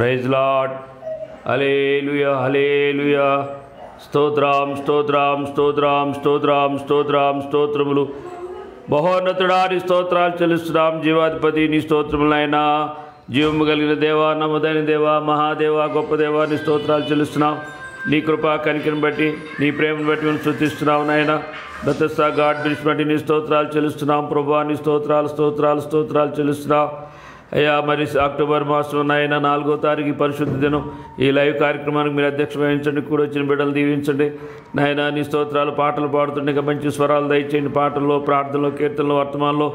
Praise Lord. హల్లెలూయా హల్లెలూయా. స్తోత్రం స్తోత్రం స్తోత్రం స్తోత్రం స్తోత్రం స్తోత్రములు. మహోన్నతుడా నీ స్తోత్రాలు చెల్లిస్తున్నాం. జీవాధిపతి నీ స్తోత్రములైనా. జీవము కలిగిన దేవా, నమ్మదైన దేవా, మహాదేవా, గొప్ప దేవా నీ స్తోత్రాలు చెల్లిస్తున్నాం. నీ కృపా కనికను బట్టి, నీ ప్రేమను బట్టి మేము స్తుతిస్తున్నాం నాయన. బెతెస్దా గాడ్ మినిస్ట్రీ బట్టి నీ స్తోత్రాలు చెల్లిస్తున్నాం ప్రభువా. నీ స్తోత్రాలు స్తోత్రాలు స్తోత్రాలు చెల్లిస్తున్నాం అయ్యా. మరి అక్టోబర్ మాసం నాయన 4వ తారీఖు పరిశుద్ధ దినం ఈ లైవ్ కార్యక్రమానికి మీరు అధ్యక్ష వహించండి. కూడా వచ్చిన బిడ్డలు దీవించండి నాయన. నీ స్తోత్రాలు పాటలు పాడుతుండగా మంచి స్వరాలు దయచేయండి. పాటల్లో, ప్రార్థనలో, కీర్తనలో, వర్తమానంలో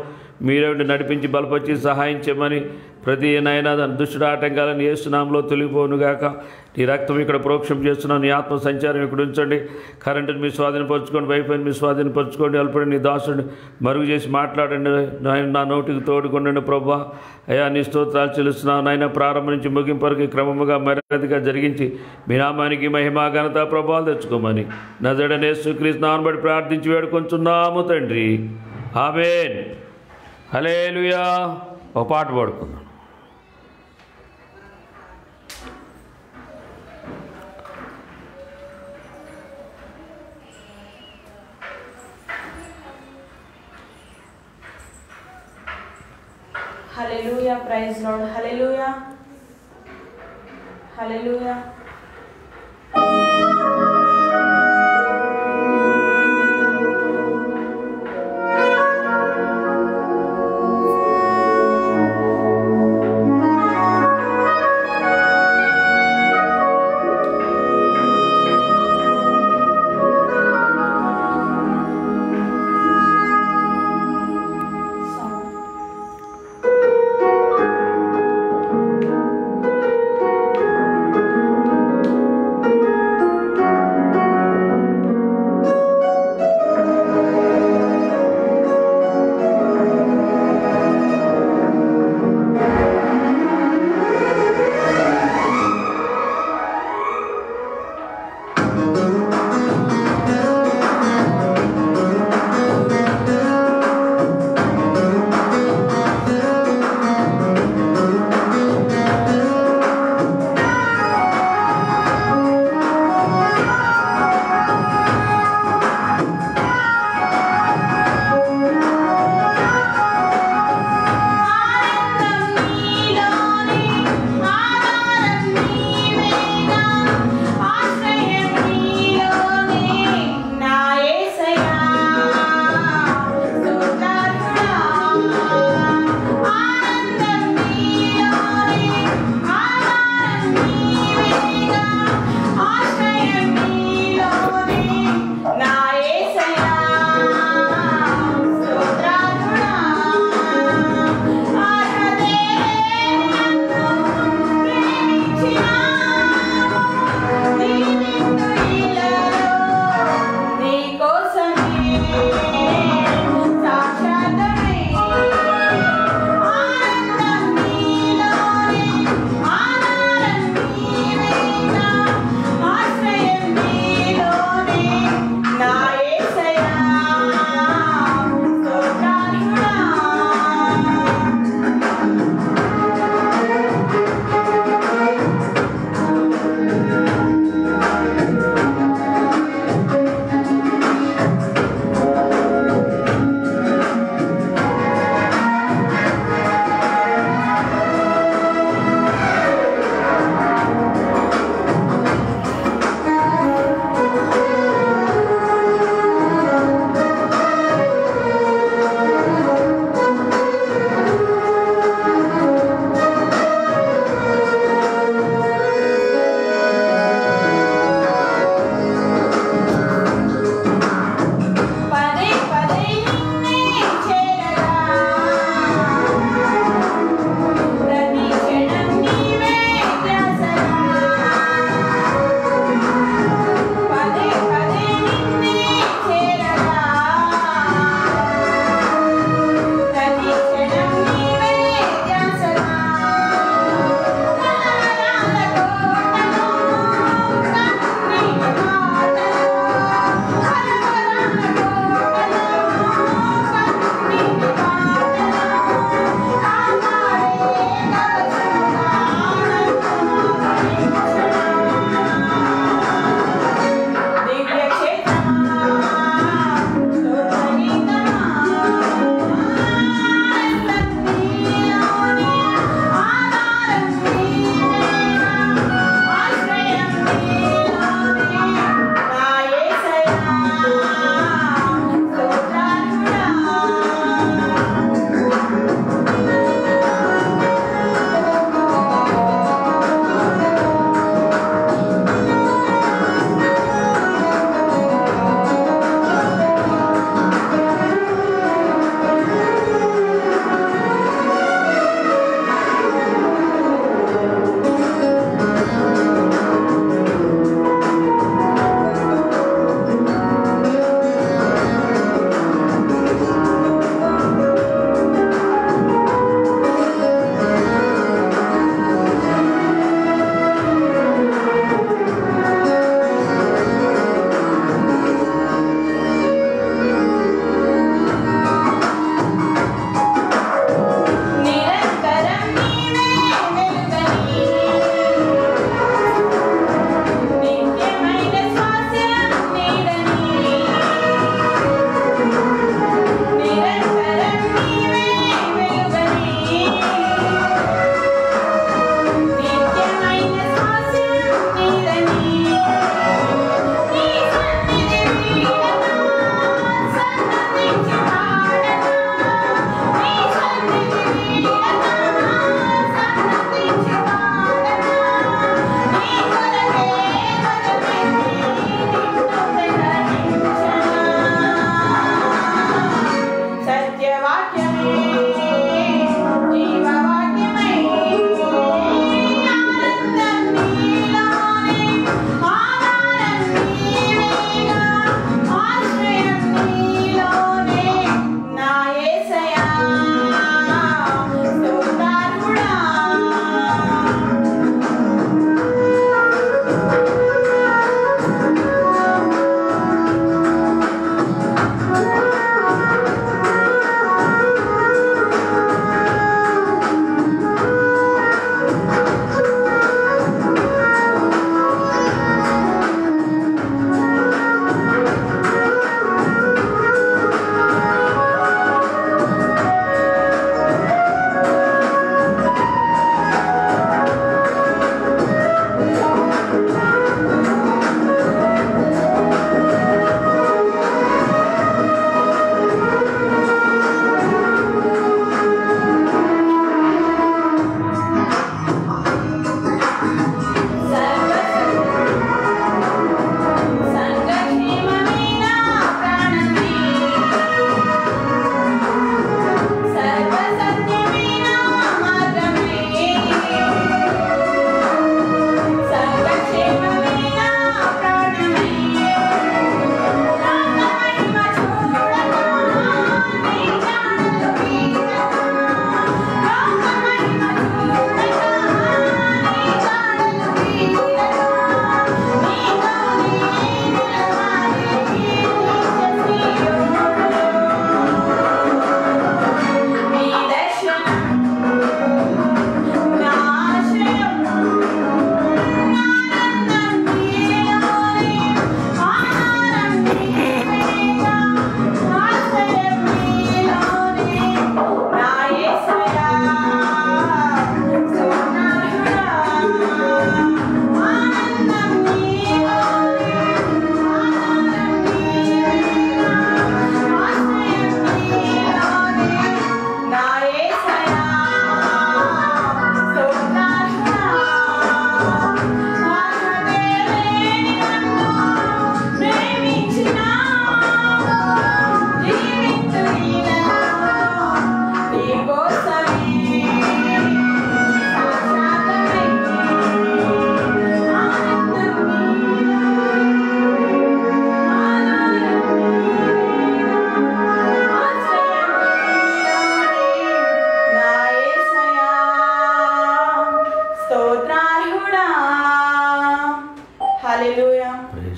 మీరే నడిపించి బలపరిచి సహాయం చేయమని ప్రతి నాయన దుష్టుడు ఆటంకాలను యేసునామములో తొలగిపోనుగాక. నీ రక్తం ఇక్కడ ప్రోక్షం చేస్తున్నాం. నీ ఆత్మ సంచారం ఇక్కడ ఉంచండి. కరెంటుని మీ స్వాధీనపరచుకోండి. వైఫైని మీ స్వాధీనపరచుకోండి. అల్పడి నీ దాసుడిని మరుగు చేసి మాట్లాడండి నాయన. నా నోటికి తోడుకొండండి ప్రభా. అయ్యా నీ స్తోత్రాలు చెల్లిస్తున్నాం నాయన. ప్రారంభం నుంచి ముగింపు వరకు క్రమముగా మర్యాదగా జరిగించి మీ నామానికి మహిమ ఘనత ప్రభావాలు తెచ్చుకోమని నజరేయుడైన యేసుక్రీస్తు నామమున బట్టి ప్రార్థించి వేడుకొంచున్నాము తండ్రి. ఆమేన్. హల్లెలూయా. ఒక పాట పాడుకుందాం. Hallelujah, praise Lord, hallelujah, hallelujah.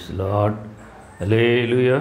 Praise Lord. Hallelujah.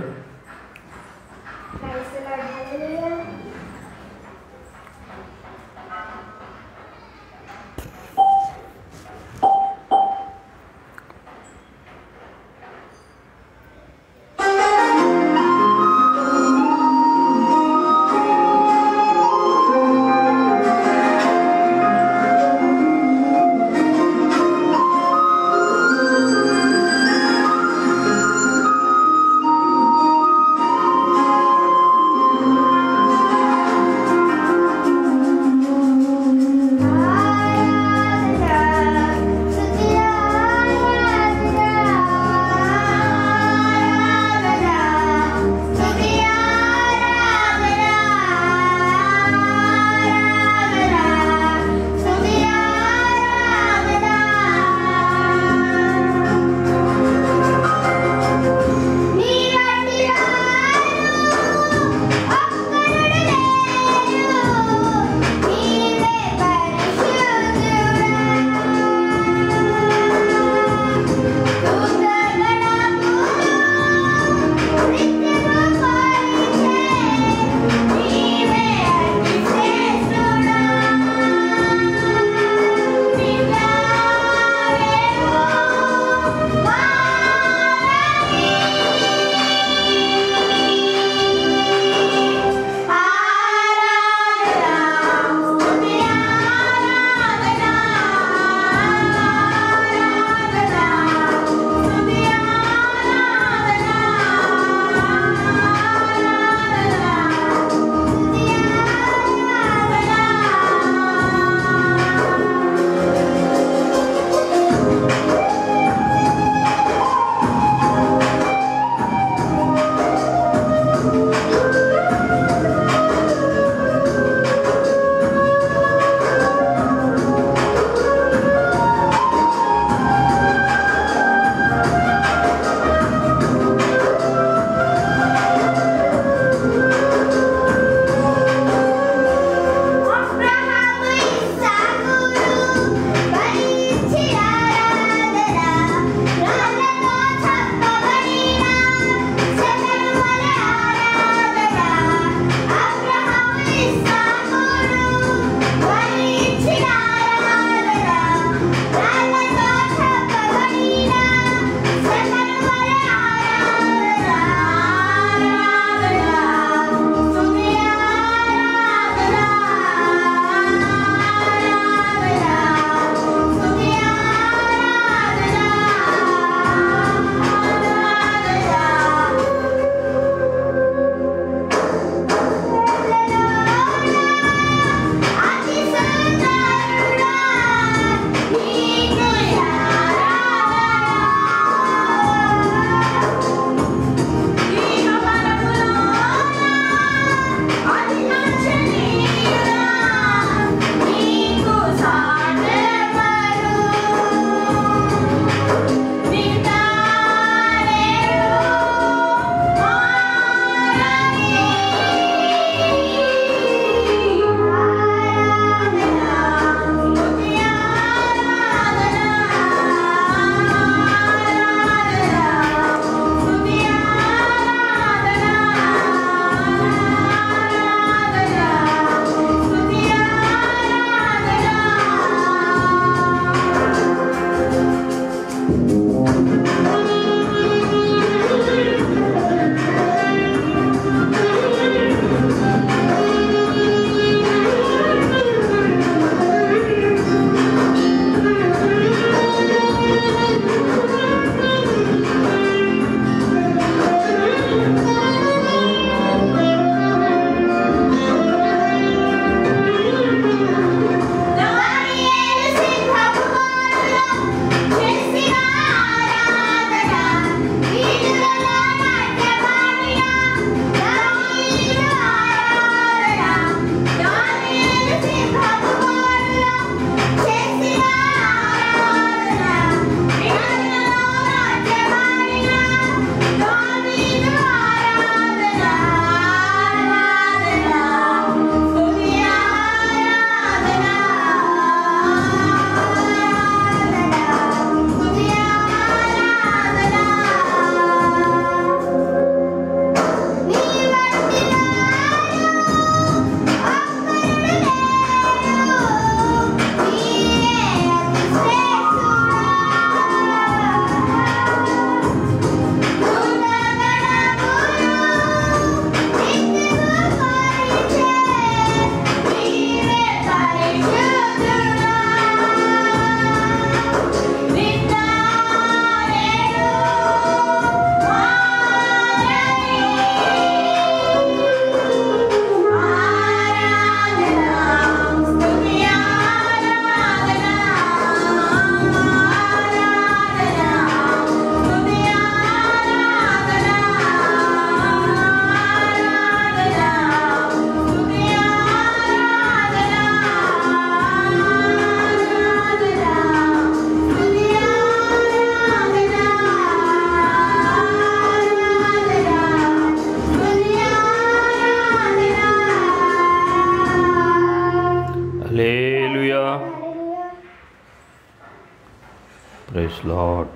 Praise Lord.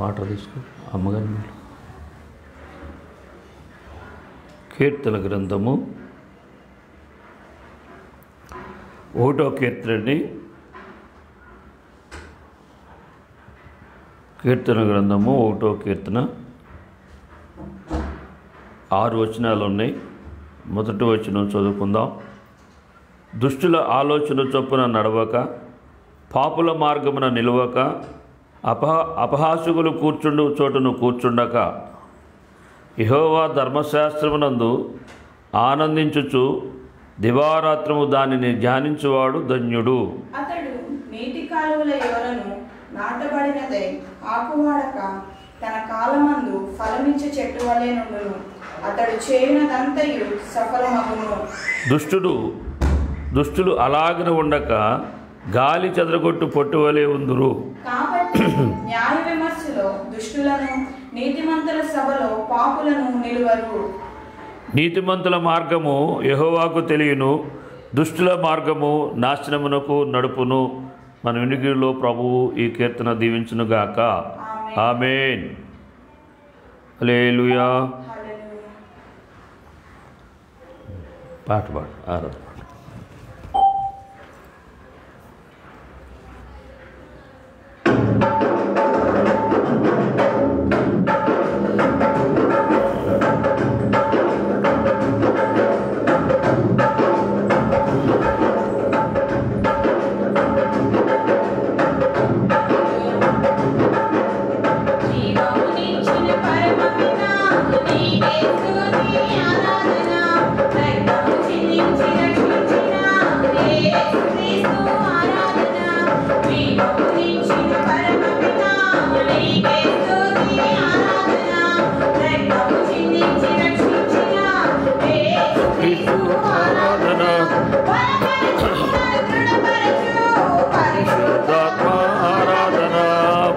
Water తీసుకో అమ్మగారి మీరు. కీర్తన గ్రంథము 1వ కీర్తనని, కీర్తన గ్రంథము 1వ కీర్తన 6 వచనాలు ఉన్నాయి. మొదటి వచనం చదువుకుందాం. దుష్టుల ఆలోచన చొప్పున నడవక, పాపుల మార్గమున నిలవక, అపహాసకులు కూర్చుండు చోటును కూర్చుండక, యెహోవా ధర్మశాస్త్రమునందు ఆనందించుచు దివారాత్రము దానిని ధ్యానించువాడు ధన్యుడు. అతడు నీటి కాలువల యోరను నాటబడినదై ఆకువాడక తన కాలమందు ఫలమిచ్చే చెట్టు వలె నుండును. అతడు చేయునదంతయు సఫలమగును. దుష్టులు అలాగనే ఉండక గాలి చెదరగొట్టు పొట్టు వలె ఉందురు. కాబట్టి న్యాయ విమర్శలో దుష్టులను, నీతిమంతుల సభలో పాపులను నిలువరు. నీతిమంతుల మార్గము యెహోవాకు తెలియను, దుష్టుల మార్గము నాశనమునకు నడుపును. మన వినికిడిలో ప్రభువు ఈ కీర్తన దీవించునుగాక. ఆమేన్. హల్లెలూయా. పాట పాడు, ఆరాధన.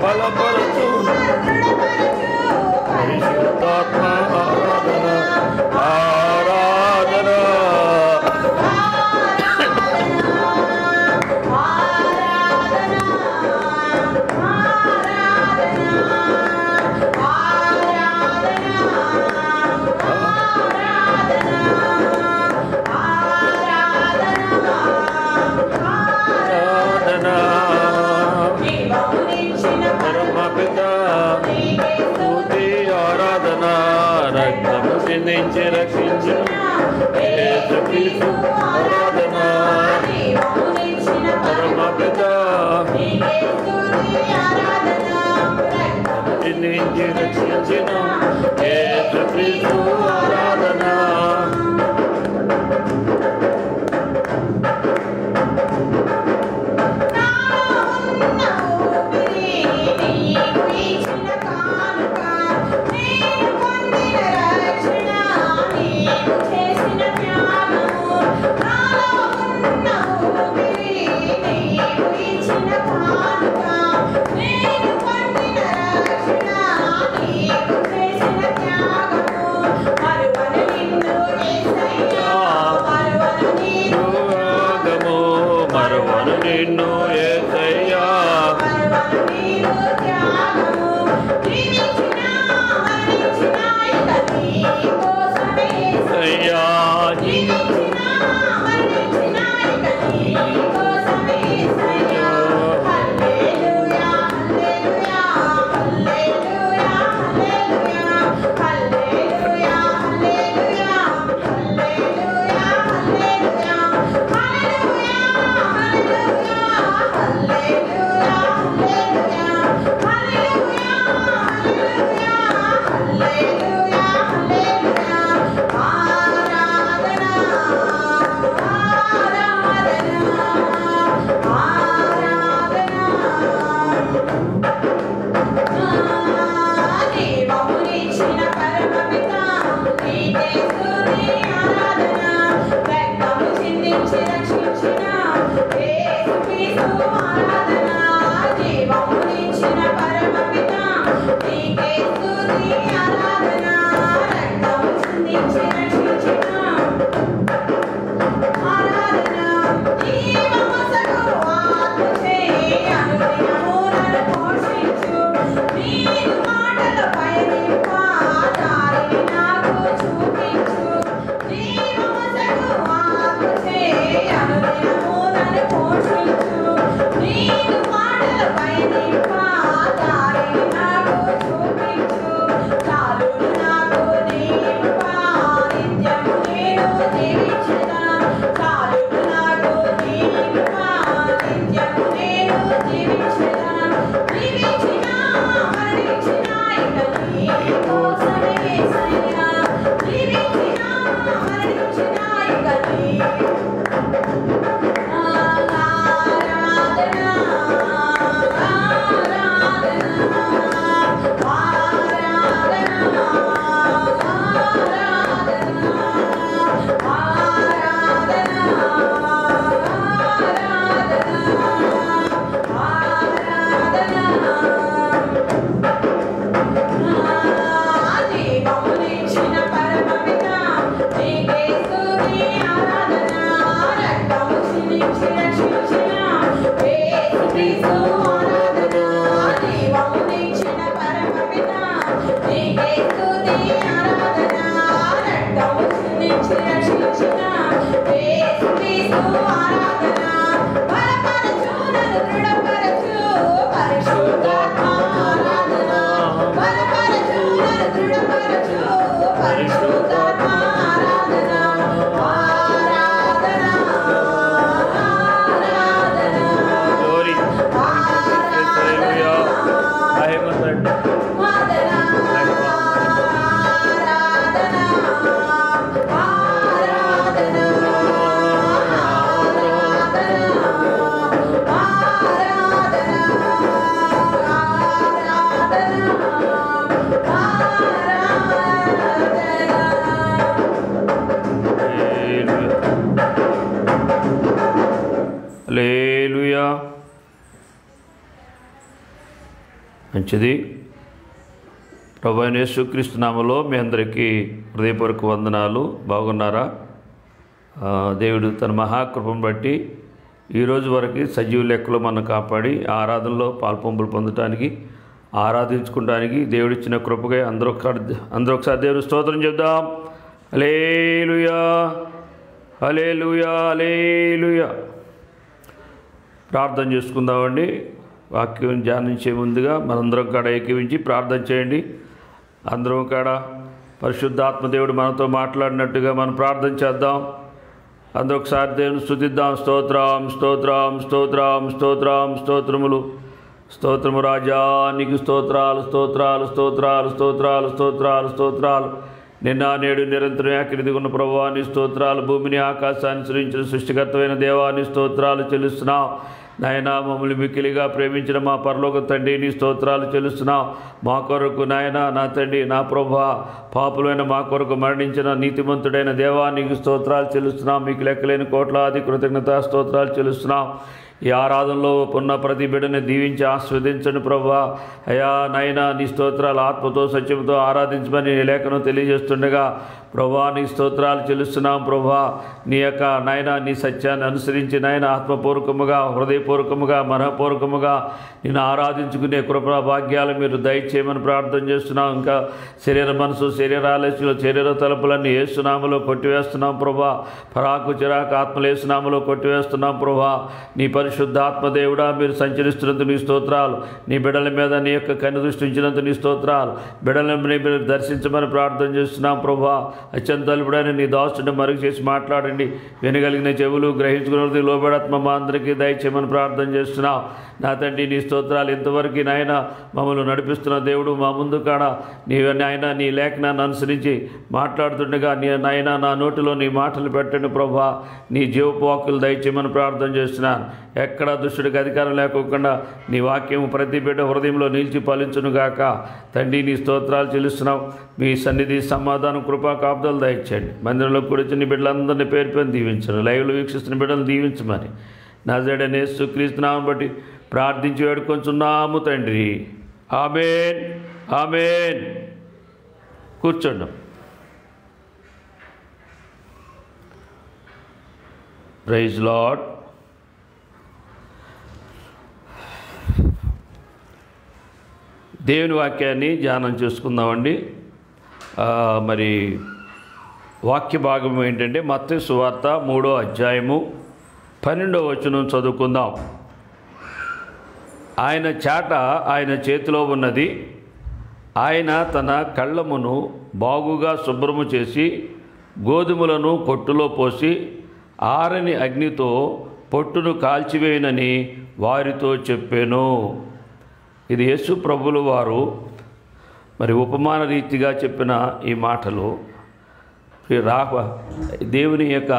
Hallelujah. హల్లెలూయా. మంచిది. ప్రభువైన యేసుక్రీస్తు నామములో మీ అందరికీ హృదయపూర్వక వందనాలు. బాగున్నారా? దేవుడు తన మహాకృపను బట్టి ఈరోజు వరకు సజీవ లెక్కలో మనం కాపాడి ఆరాధనలో పాల్పొంపులు పొందటానికి ఆరాధించుకోవడానికి దేవుడిచ్చిన కృపగా అందరూ ఒకసారి దేవుడు స్తోత్రం చెప్దాం. హల్లెలూయా, హల్లెలూయా, హల్లెలూయా. ప్రార్థన చేసుకుందామండి. వాక్యం ధ్యానించే ముందుగా మనందరం కాడ ఏకీవించి ప్రార్థన చేయండి. అందరం కాడ పరిశుద్ధాత్మ దేవుడు మనతో మాట్లాడినట్టుగా మనం ప్రార్థన చేద్దాం. అందరూ ఒకసారి దేవుని స్తుతిద్దాం. స్తోత్రం, స్తోత్రం, స్తోత్రం, స్తోత్రం, స్తోత్రములు. స్తోత్రము రాజా, నీకు స్తోత్రాలు, స్తోత్రాలు, స్తోత్రాలు, స్తోత్రాలు, స్తోత్రాలు, స్తోత్రాలు. నిన్న నేడు నిరంతరం ఏకరీతిగా ఉన్న ప్రభువా నీ స్తోత్రాలు. భూమిని ఆకాశాన్ని సృష్టించిన సృష్టికర్తమైన దేవా నీ స్తోత్రాలు చెల్లిస్తున్నాం. నాయనా మమ్మల్ని మిక్కిలిగా ప్రేమించిన మా పరలోక తండ్రి నీ స్తోత్రాలు చెల్లిస్తున్నాం. మా కొరకు నాయనా నా తండ్రి నా ప్రభువా పాపులైన మా కొరకు మరణించిన నీతిమంతుడైన దేవా నీకు స్తోత్రాలు చెల్లిస్తున్నాం. మీకు లెక్కలేని కోట్లాది కృతజ్ఞతా స్తోత్రాలు చెల్లిస్తున్నాం. ఈ ఆరాధనలో ఉన్న ప్రతి బిడ్డని దీవించి ఆస్వాదించండి ప్రభువా. అయా నాయనా నీ స్తోత్రాలు ఆత్మతో సత్యంతో ఆరాధించమని నీ లేఖనం తెలియజేస్తుండగా ప్రభువా నీ స్తోత్రాలు చెల్లిస్తున్నాం. ప్రభువా నీ యొక్క నాయనా నీ సత్యాన్ని అనుసరించి నాయన ఆత్మపూర్వకముగా హృదయపూర్వకముగా మనఃపూర్వకముగా నేను ఆరాధించుకునే కృపా భాగ్యాలు మీరు దయచేయమని ప్రార్థన చేస్తున్నాం. ఇంకా శరీర మనసు శరీరాలస్యులు శరీర తలుపులన్నీ యేసునామలో కొట్టివేస్తున్నాం ప్రభువా. పరాకు చిరాకు ఆత్మలు యేసునామలో కొట్టివేస్తున్నాం ప్రభువా. నీ పరిశుద్ధాత్మ దేవుడా మీరు సంచరిస్తున్నందుకు నీ స్తోత్రాలు. నీ బిడ్డల మీద నీ యొక్క కన్ను దృష్టి ఉంచినందుకు నీ స్తోత్రాలు. బిడ్డలను మీరు దర్శించమని ప్రార్థన చేస్తున్నాం ప్రభువా. అత్యంతలుపుడైన నీ దాసుని మరుగు చేసి మాట్లాడండి. వినగలిగిన చెవులు గ్రహించుకున్నది లోబడాత్మ మా అందరికీ దయచేయమని ప్రార్థన చేస్తున్నాం. నా తండ్రి నీ స్తోత్రాలు ఇంతవరకు నాయన మమ్మల్ని నడిపిస్తున్న దేవుడు మా ముందు కాడ నీ నాయన నీ లేఖనాన్ని అనుసరించి మాట్లాడుతుండగా నీ నాయన నా నోటిలో నీ మాటలు పెట్టండి ప్రభువా. నీ జీవపోకులు దయచేయమని ప్రార్థన చేస్తున్నాను. ఎక్కడ దుష్టుడికి అధికారం లేకోకుండా నీ వాక్యం ప్రతి బిడ్డ హృదయంలో నిలిచి ఫలించునుగాక. తండ్రి నీ స్తోత్రాలు చెల్లిస్తున్నావు. మీ సన్నిధి సమాధానం కృపా కాపుదలు దయచేయండి. మందిరంలో కూడా వచ్చిన బిడ్డలందరినీ పేరు పేరు దీవించండి. లైవ్లో వీక్షిస్తున్న బిడ్డలను దీవించమని నజరేయుడైన యేసుక్రీస్తు నామమును బట్టి ప్రార్థించి వేడుకొంచున్నాము తండ్రి. ఆమేన్, ఆమేన్. కూర్చోండి. Praise lord. దేవుని వాక్యాన్ని ధ్యానం చేసుకుందామండి. మరి వాక్య భాగం ఏంటంటే మత్తయి సువార్త 3వ అధ్యాయము 12వ వచనం చదువుకుందాం. ఆయన చాట ఆయన చేతిలో ఉన్నది. ఆయన తన కళ్ళమును బాగుగా శుభ్రము చేసి గోధుమలను పొట్టులో పోసి ఆరని అగ్నితో పొట్టును కాల్చివేయనని వారితో చెప్పాను. ఇది యేసు ప్రభుల వారు మరి ఉపమాన రీతిగా చెప్పిన ఈ మాటలు దేవుని యొక్క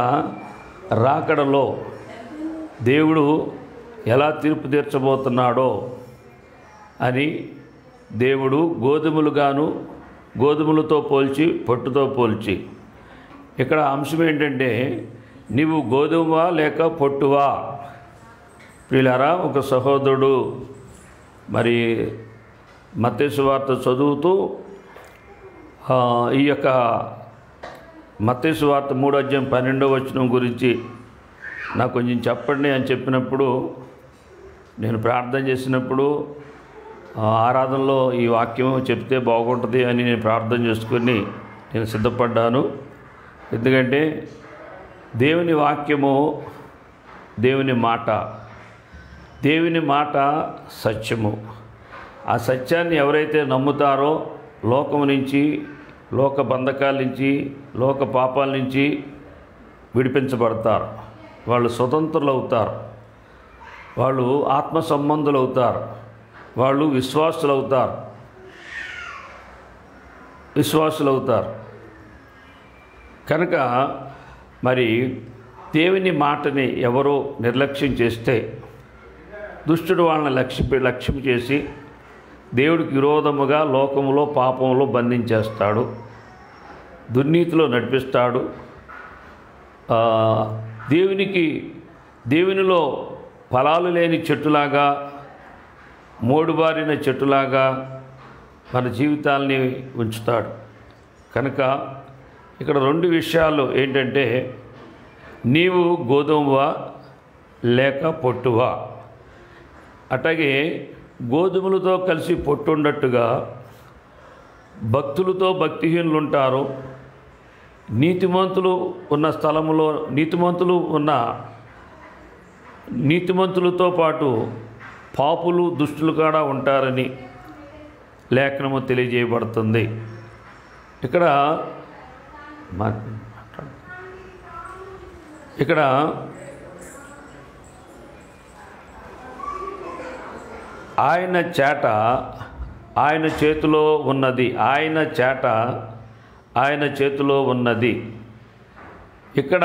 రాకడలో దేవుడు ఎలా తీర్పు తీర్చబోతున్నాడో అని దేవుడు గోధుమలతో పోల్చి పొట్టుతో పోల్చి ఇక్కడ అంశం ఏంటంటే నీవు గోధుమ లేక పొట్టువా? ప్రియులారా, ఒక సహోదరుడు మరి మత్తయి సువార్త చదువుతూ ఈ యొక్క మత్తయి సువార్త 3వ అధ్యాయం 12వ వచనం గురించి నాకు కొంచెం చెప్పండి అని చెప్పినప్పుడు నేను ప్రార్థన చేసినప్పుడు ఆరాధనలో ఈ వాక్యం చెప్తే బాగుంటుంది అని నేను ప్రార్థన చేసుకొని నేను సిద్ధపడ్డాను. ఎందుకంటే దేవుని వాక్యము, దేవుని మాట, దేవుని మాట సత్యము. ఆ సత్యాన్ని ఎవరైతే నమ్ముతారో లోకము నుంచి, లోక బంధకాల నుంచి, లోక పాపాల నుంచి విడిపించబడతారు. వాళ్ళు స్వతంత్రులు అవుతారు. వాళ్ళు ఆత్మ సంబంధులు అవుతారు. వాళ్ళు విశ్వాసులు అవుతారు. కనుక మరి దేవుని మాటని ఎవరో నిర్లక్ష్యం చేస్తే దుష్టుడు వాళ్ళని లక్ష్యం చేసి దేవుడికి విరోధముగా లోకములో పాపంలో బంధించేస్తాడు, దుర్నీతిలో నడిపిస్తాడు. దేవునిలో ఫలాలు లేని చెట్టులాగా, మోడుబారిన చెట్టులాగా మన జీవితాల్ని ఉంచుతాడు. కనుక ఇక్కడ 2 విషయాలు ఏంటంటే, నీవు గోధుమవా లేక పొట్టువా. అట్లాగే గోధుమలతో కలిసి పొట్టు ఉన్నట్టుగా భక్తులతో భక్తిహీనులు ఉంటారు. నీతిమంతులు ఉన్న స్థలములో నీతిమంతులతో పాటు పాపులు, దుష్టులు కూడా ఉంటారని లేఖనము తెలియజేయబడుతుంది. ఇక్కడ ఆయన చేట ఆయన చేతిలో ఉన్నది. ఇక్కడ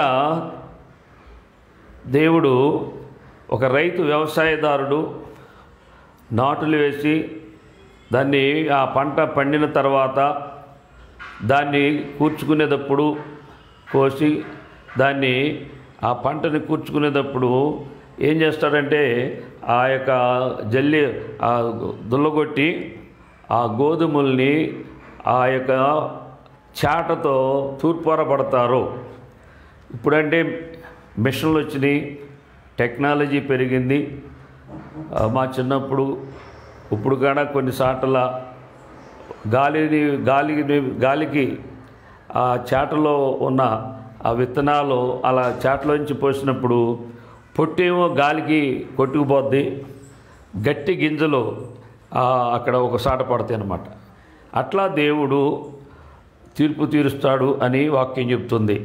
దేవుడు ఒక రైతు, వ్యవసాయదారుడు నాటులు వేసి దాన్ని, ఆ పంట పండిన తర్వాత దాన్ని కూర్చుకునేటప్పుడు, కోసి దాన్ని, ఆ పంటని కూర్చుకునేటప్పుడు ఏం చేస్తాడంటే ఆ యొక్క దుల్లగొట్టి ఆ గోధుమల్ని ఆ యొక్క చాటతో తూర్పారపడతారు. ఇప్పుడంటే మిషన్లు వచ్చినాయి, టెక్నాలజీ పెరిగింది. మా చిన్నప్పుడు ఇప్పుడు కూడా కొన్ని సాటల గాలికి ఆ చాటలో ఉన్న ఆ విత్తనాలు అలా చాటలోంచి పోసినప్పుడు పొట్టేమో గాలికి కొట్టుకుపోద్ది, గట్టి గింజలు అక్కడ ఒక సాట పడతాయి అన్నమాట. అట్లా దేవుడు తీర్పు తీరుస్తాడు అని వాక్యం చెప్తుంది.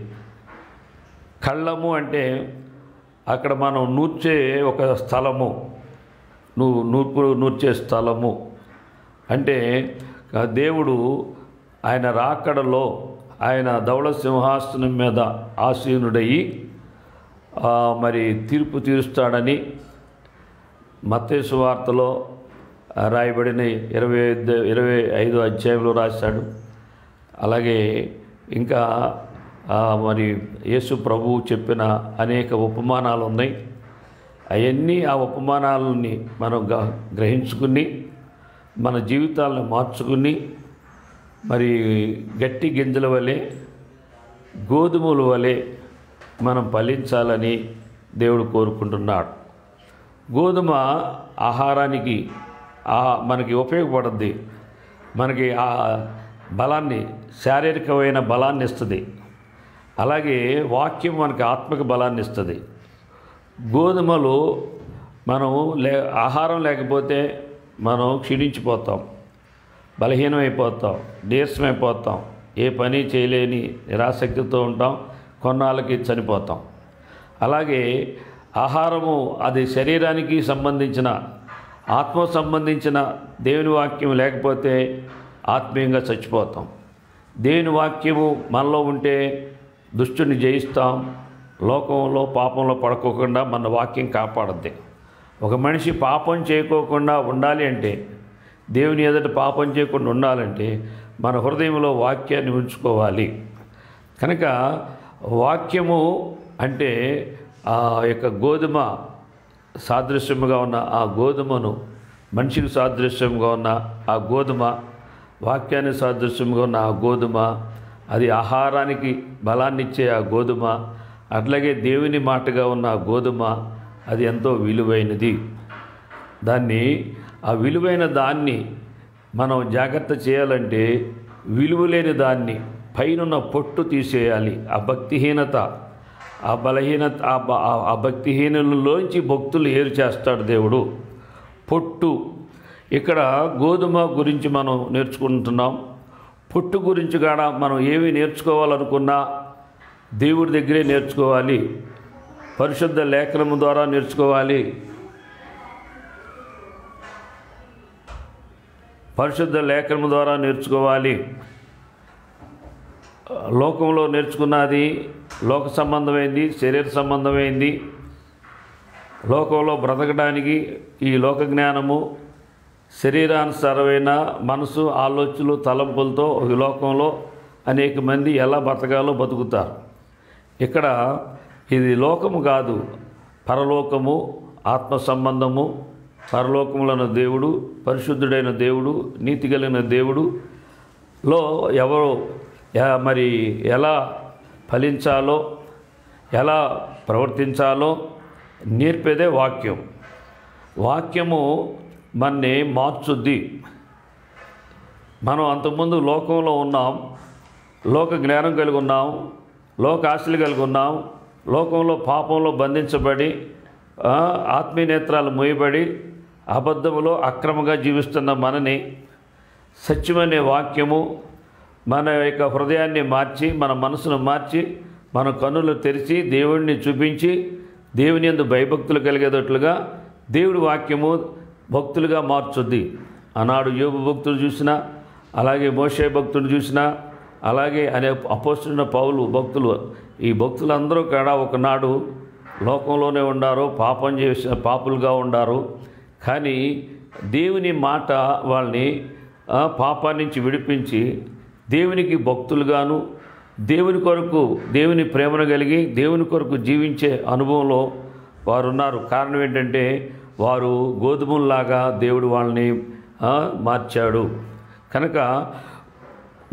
కళ్ళము అంటే అక్కడ మనం నూర్చే ఒక స్థలము, నూర్చే స్థలము అంటే దేవుడు ఆయన రాకడలో ఆయన ధవళ సింహాసనం మీద ఆసీనుడయి మరి తీర్పు తీరుస్తాడని మత్తయి సువార్తలో రాయబడిన 25 అధ్యాయంలో రాశాడు. అలాగే ఇంకా మరి యేసు ప్రభువు చెప్పిన అనేక ఉపమానాలు ఉన్నాయి. అవన్నీ ఆ ఉపమానాలని మనం గ్రహించుకుని మన జీవితాలను మార్చుకుని మరి గట్టి గింజల వలె, గోధుమల వలె మనం ఫలించాలని దేవుడు కోరుకుంటున్నాడు. గోధుమ ఆహారానికి మనకి ఉపయోగపడుద్ది. మనకి ఆ బలాన్ని, శారీరకమైన బలాన్ని ఇస్తుంది. అలాగే వాక్యం మనకి ఆత్మక బలాన్ని ఇస్తుంది. గోధుమలు మనం ఆహారం లేకపోతే మనం క్షీణించిపోతాం, బలహీనమైపోతాం, నీరసమైపోతాం, ఏ పని చేయలేని నిరాసక్తితో ఉంటాం, కొన్నాళ్ళకి చనిపోతాం. అలాగే ఆహారము అది శరీరానికి సంబంధించిన, ఆత్మ సంబంధించిన దేవుని వాక్యం లేకపోతే ఆత్మీయంగా చచ్చిపోతాం. దేవుని వాక్యము మనలో ఉంటే దుష్టుని జయిస్తాం. లోకంలో పాపంలో పడుకోకుండా మన వాక్యం కాపాడుద్ది. ఒక మనిషి పాపం చేయకోకుండా ఉండాలి అంటే, దేవుని ఎదుట పాపం చేయకుండా ఉండాలంటే మన హృదయంలో వాక్యాన్ని ఉంచుకోవాలి. కనుక వాక్యము అంటే ఆ యొక్క గోధుమ సాదృశ్యముగా ఉన్న ఆ గోధుమను, మనిషికి సాదృశ్యంగా ఉన్న ఆ గోధుమ, వాక్యానికి సాదృశ్యంగా ఉన్న ఆ గోధుమ, అది ఆహారానికి బలాన్ని ఇచ్చే ఆ గోధుమ, అట్లాగే దేవుని మాటగా ఉన్న ఆ గోధుమ, అది ఎంతో విలువైనది. ఆ విలువైన దాన్ని మనం జాగ్రత్త చేయాలంటే విలువలేని దాన్ని, పైనున్న పొట్టు తీసేయాలి. ఆ భక్తిహీనత, ఆ బలహీనత ఆ భక్తిహీనులలోంచి భక్తులు ఏరు చేస్తాడు దేవుడు. పొట్టు, ఇక్కడ గోధుమ గురించి మనం నేర్చుకుంటున్నాం. పొట్టు గురించి కూడా మనం ఏమి నేర్చుకోవాలనుకున్నా దేవుడి దగ్గరే నేర్చుకోవాలి, పరిశుద్ధ లేఖనము ద్వారా నేర్చుకోవాలి. పరిశుద్ధ లేఖనము ద్వారా నేర్చుకోవాలి. లోకంలో నేర్చుకున్నది లోక సంబంధమైంది, శరీర సంబంధమైంది. లోకంలో బ్రతకడానికి ఈ లోక జ్ఞానము శరీరానుసారమైన మనసు, ఆలోచనలు, తలంపులతో ఈ లోకంలో అనేక మంది ఎలా బ్రతకాలో బతుకుతారు. ఇక్కడ ఇది లోకము కాదు, పరలోకము, ఆత్మ సంబంధము. పరలోకములైన దేవుడు, పరిశుద్ధుడైన దేవుడు, నీతి కలిగిన దేవుడులో ఎవరు మరి ఎలా ఫలించాలో, ఎలా ప్రవర్తించాలో నేర్పేదే వాక్యం. వాక్యము మనని మార్చుద్ది. మనం అంతకుముందు లోకంలో ఉన్నాం, లోక జ్ఞానం కలిగి ఉన్నాం, లోక ఆశలు కలిగి ఉన్నాం. లోకంలో పాపంలో బంధించబడి ఆత్మీయ నేత్రాలు మూయబడి అబద్ధములో అక్రమంగా జీవిస్తున్న మనని సత్యమనే వాక్యము మన యొక్క హృదయాన్ని మార్చి, మన మనసును మార్చి, మన కన్నులు తెరిచి దేవుడిని చూపించి దేవుని యందు భయభక్తులు కలిగేటట్లుగా దేవుడి వాక్యము భక్తులుగా మార్చుద్ది. ఆనాడు యోబు భక్తులు చూసినా, అలాగే మోషే భక్తులు చూసినా, అలాగే అపోస్తలుడైన పౌలు భక్తులు, ఈ భక్తులందరూ కూడా ఒకనాడు లోకంలోనే ఉండారు, పాపం చేసిన పాపులుగా ఉండారు. కానీ దేవుని మాట వాళ్ళని పాపం నుంచి విడిపించి దేవునికి భక్తులుగాను, దేవుని కొరకు, దేవుని ప్రేమను కలిగి దేవుని కొరకు జీవించే అనుభవంలో వారు ఉన్నారు. కారణం ఏంటంటే వారు గోధుమల్లాగా దేవుడు వాళ్ళని మార్చాడు. కనుక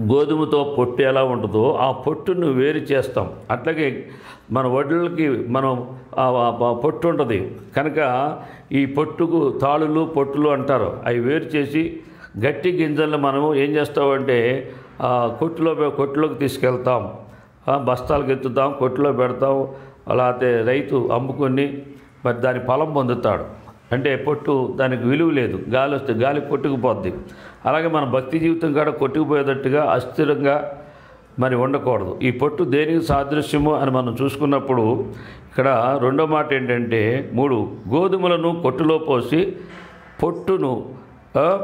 గోధుమతో పొట్టు ఎలా ఉంటుందో ఆ పొట్టును వేరు చేస్తాం. అట్లాగే మన వడ్లకి మనం పొట్టు ఉంటుంది కనుక ఈ పొట్టుకు తాళులు, పొట్టులు అంటారు. అవి వేరు చేసి గట్టి గింజలను మనం ఏం చేస్తామంటే కొట్టులోకి తీసుకెళ్తాం, బస్తాలకు ఎత్తుతాం, కొట్టులో పెడతాం. అలాగే రైతు అమ్ముకొని మరి దాని ఫలం పొందుతాడు. అంటే పొట్టు దానికి విలువ లేదు, గాలి వస్తే గాలి కొట్టుకుపోద్ది. అలాగే మన భక్తి జీవితం కూడా కొట్టుకుపోయేటట్టుగా అస్థిరంగా మరి ఉండకూడదు. ఈ పొట్టు దేనికి సాదృశ్యము అని మనం చూసుకున్నప్పుడు ఇక్కడ రెండో మాట ఏంటంటే 3 గోధుమలను కొట్టులో పోసి పొట్టును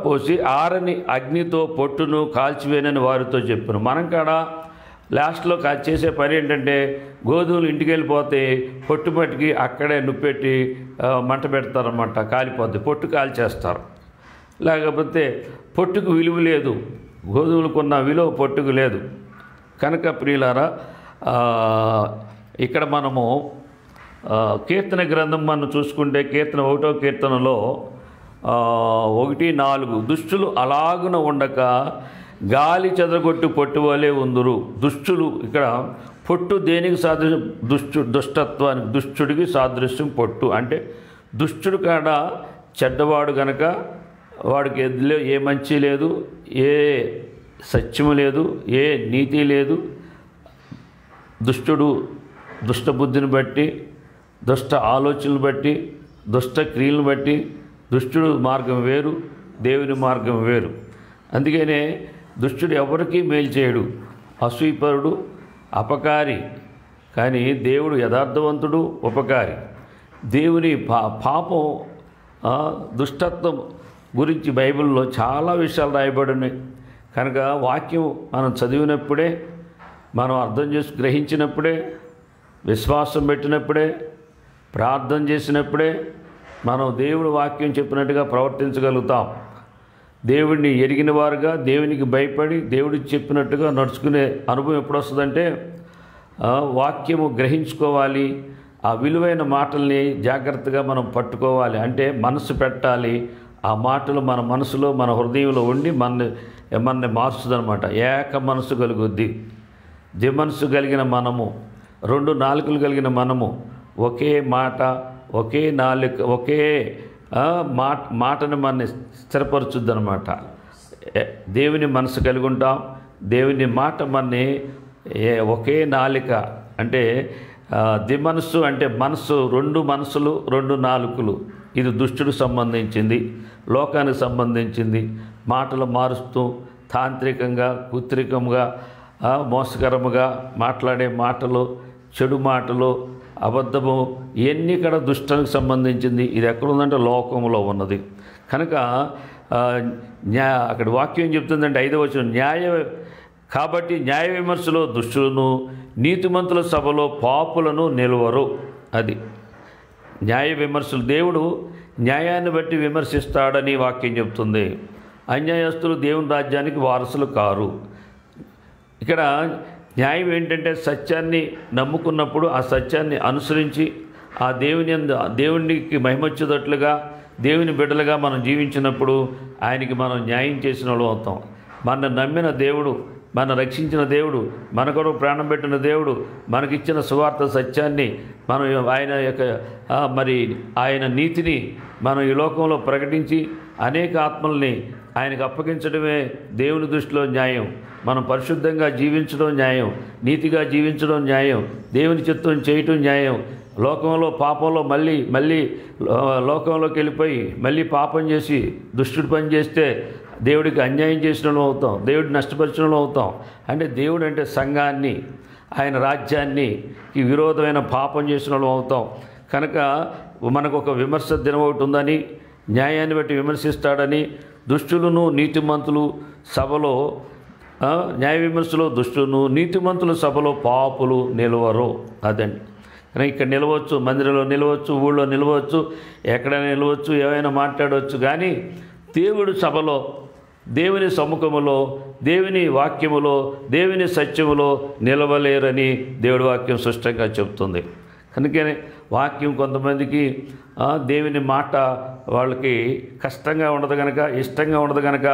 పోసి ఆరని అగ్నితో పొట్టును కాల్చివేనని వారితో చెప్పాను. మనం కూడా లాస్ట్లో చేసే పని ఏంటంటే గోధుమలు ఇంటికి వెళ్ళిపోతే పొట్టు పట్టుకి అక్కడే నుప్పెట్టి మంట పెడతారన్నమాట, కాలిపోద్ది, పొట్టు కాల్చేస్తారు. లేకపోతే పొట్టుకు విలువ లేదు, గోధుమలకున్న విలువ పొట్టుకు లేదు. కనుక ప్రియులారా, ఇక్కడ మనము కీర్తన గ్రంథం మనం చూసుకుంటే కీర్తన 1వ కీర్తనలో 1:4 దుష్టులు అలాగున ఉండక గాలి చెదరగొట్టు పొట్టు వలె ఉందురు. దుష్టులు, ఇక్కడ పొట్టు దేనికి సాదృశ్యం? దుష్టత్వానికి, దుష్టుడికి సాదృశ్యం పొట్టు. అంటే దుష్టుడు కాడ చెడ్డవాడు గనక వాడికి ఎదులో ఏ మంచి లేదు, ఏ సత్యము లేదు, ఏ నీతి లేదు. దుష్టుడు దుష్ట బుద్ధిని బట్టి, దుష్ట ఆలోచనలు బట్టి, దుష్ట క్రియలను బట్టి దుష్టుడు మార్గం వేరు, దేవుని మార్గం వేరు. అందుకనే దుష్టుడు ఎవరికీ మేలు చేయడు, అసూయపరుడు, అపకారి. కానీ దేవుడు యథార్థవంతుడు, ఉపకారి. దేవుని పాపం, దుష్టత్వం గురించి బైబిల్లో చాలా విషయాలు రాయబడినాయి. కనుక వాక్యం మనం చదివినప్పుడే, మనం అర్థం చేసి గ్రహించినప్పుడే, విశ్వాసం పెట్టినప్పుడే, ప్రార్థన చేసినప్పుడే మనం దేవుడి వాక్యం చెప్పినట్టుగా ప్రవర్తించగలుగుతాం. దేవుడిని ఎరిగిన వారుగా, దేవునికి భయపడి దేవుడికి చెప్పినట్టుగా నడుచుకునే అనుభవం ఎప్పుడు వస్తుందంటే వాక్యము గ్రహించుకోవాలి. ఆ విలువైన మాటల్ని జాగ్రత్తగా మనం పట్టుకోవాలి. అంటే మనసు పెట్టాలి. ఆ మాటలు మన మనసులో, మన హృదయంలో ఉండి మనని మార్చుదనమాట. ఏక మనసు కలుగుద్ది. మనసు కలిగిన మనము, 2 నాలుకలు కలిగిన మనము, ఒకే మాట, ఒకే నాలుక, ఒకే మాటను మనని స్థిరపరచుద్ది అనమాట. దేవుని మనసు కలిగి ఉంటాం, దేవుని మాట మనని ఒకే నాలిక, అంటే దిమనస్సు అంటే మనస్సు, రెండు మనసులు, రెండు నాలుకలు. ఇది దుష్టుడికి సంబంధించింది, లోకానికి సంబంధించింది. మాటలు మారుస్తూ తాంత్రికంగా, కృత్రికంగా, మోసకరముగా మాట్లాడే మాటలు, చెడు మాటలు, అబద్ధము, ఇవన్నీ కూడా దుష్టునికి సంబంధించింది. ఇది ఎక్కడుందంటే లోకంలో ఉన్నది. కనుక అక్కడ వాక్యం చెప్తుందంటే 5వ వచనం, కాబట్టి న్యాయ విమర్శలో దుష్టులను, నీతిమంతుల సభలో పాపులను నిలువరు. అది న్యాయ విమర్శలు. దేవుడు న్యాయాన్ని బట్టి విమర్శిస్తాడని వాక్యం చెప్తుంది. అన్యాయస్తులు దేవుని రాజ్యానికి వారసులు కారు. ఇక్కడ న్యాయం ఏంటంటే సత్యాన్ని నమ్ముకున్నప్పుడు ఆ సత్యాన్ని అనుసరించి ఆ దేవునికి మహిమొచ్చేటట్లుగా దేవుని బిడ్డలుగా మనం జీవించినప్పుడు ఆయనకి మనం న్యాయం చేసిన వాళ్ళు అవుతాం. మన నమ్మిన దేవుడు, మన రక్షించిన దేవుడు, మన కొరకు ప్రాణం పెట్టిన దేవుడు, మనకిచ్చిన సువార్త సత్యాన్ని మనం ఆయన యొక్క ఆయన నీతిని మనం ఈ లోకంలో ప్రకటించి అనేక ఆత్మల్ని ఆయనకు అప్పగించడమే దేవుని దృష్టిలో న్యాయం. మనం పరిశుద్ధంగా జీవించడం న్యాయం, నీతిగా జీవించడం న్యాయం, దేవుని చిత్తం చేయటం న్యాయం. లోకంలో పాపంలో మళ్ళీ లోకంలోకి వెళ్ళిపోయి మళ్ళీ పాపం చేసి దుష్టుడు పని చేస్తే దేవుడికి అన్యాయం చేసిన వాళ్ళం అవుతాం, దేవుడిని నష్టపరిచిన వాళ్ళం అవుతాం. అంటే దేవుడు అంటే సంఘాన్ని, ఆయన రాజ్యాన్ని విరోధమైన పాపం చేసిన వాళ్ళం అవుతాం. కనుక మనకు ఒక విమర్శ దినం ఒకటి ఉందని, న్యాయాన్ని బట్టి విమర్శిస్తాడని, దుష్టులను నీతిమంతులు సభలో న్యాయ విమర్శలో దుష్టులను, నీతిమంతుల సభలో పాపులు నిలవరు. అదండి. కానీ ఇక్కడ నిలవచ్చు, మందిరంలో నిలవచ్చు, ఊళ్ళో నిలవచ్చు, ఎక్కడైనా నిలవచ్చు, ఏమైనా మాట్లాడవచ్చు. కానీ దేవుడు సభలో, దేవుని సముఖములో, దేవుని వాక్యములో, దేవుని సత్యములో నిలవలేరని దేవుడి వాక్యం స్పష్టంగా చెప్తుంది. కనుకనే వాక్యం కొంతమందికి దేవుని మాట వాళ్ళకి కష్టంగా ఉండదు కనుక, ఇష్టంగా ఉండదు కనుక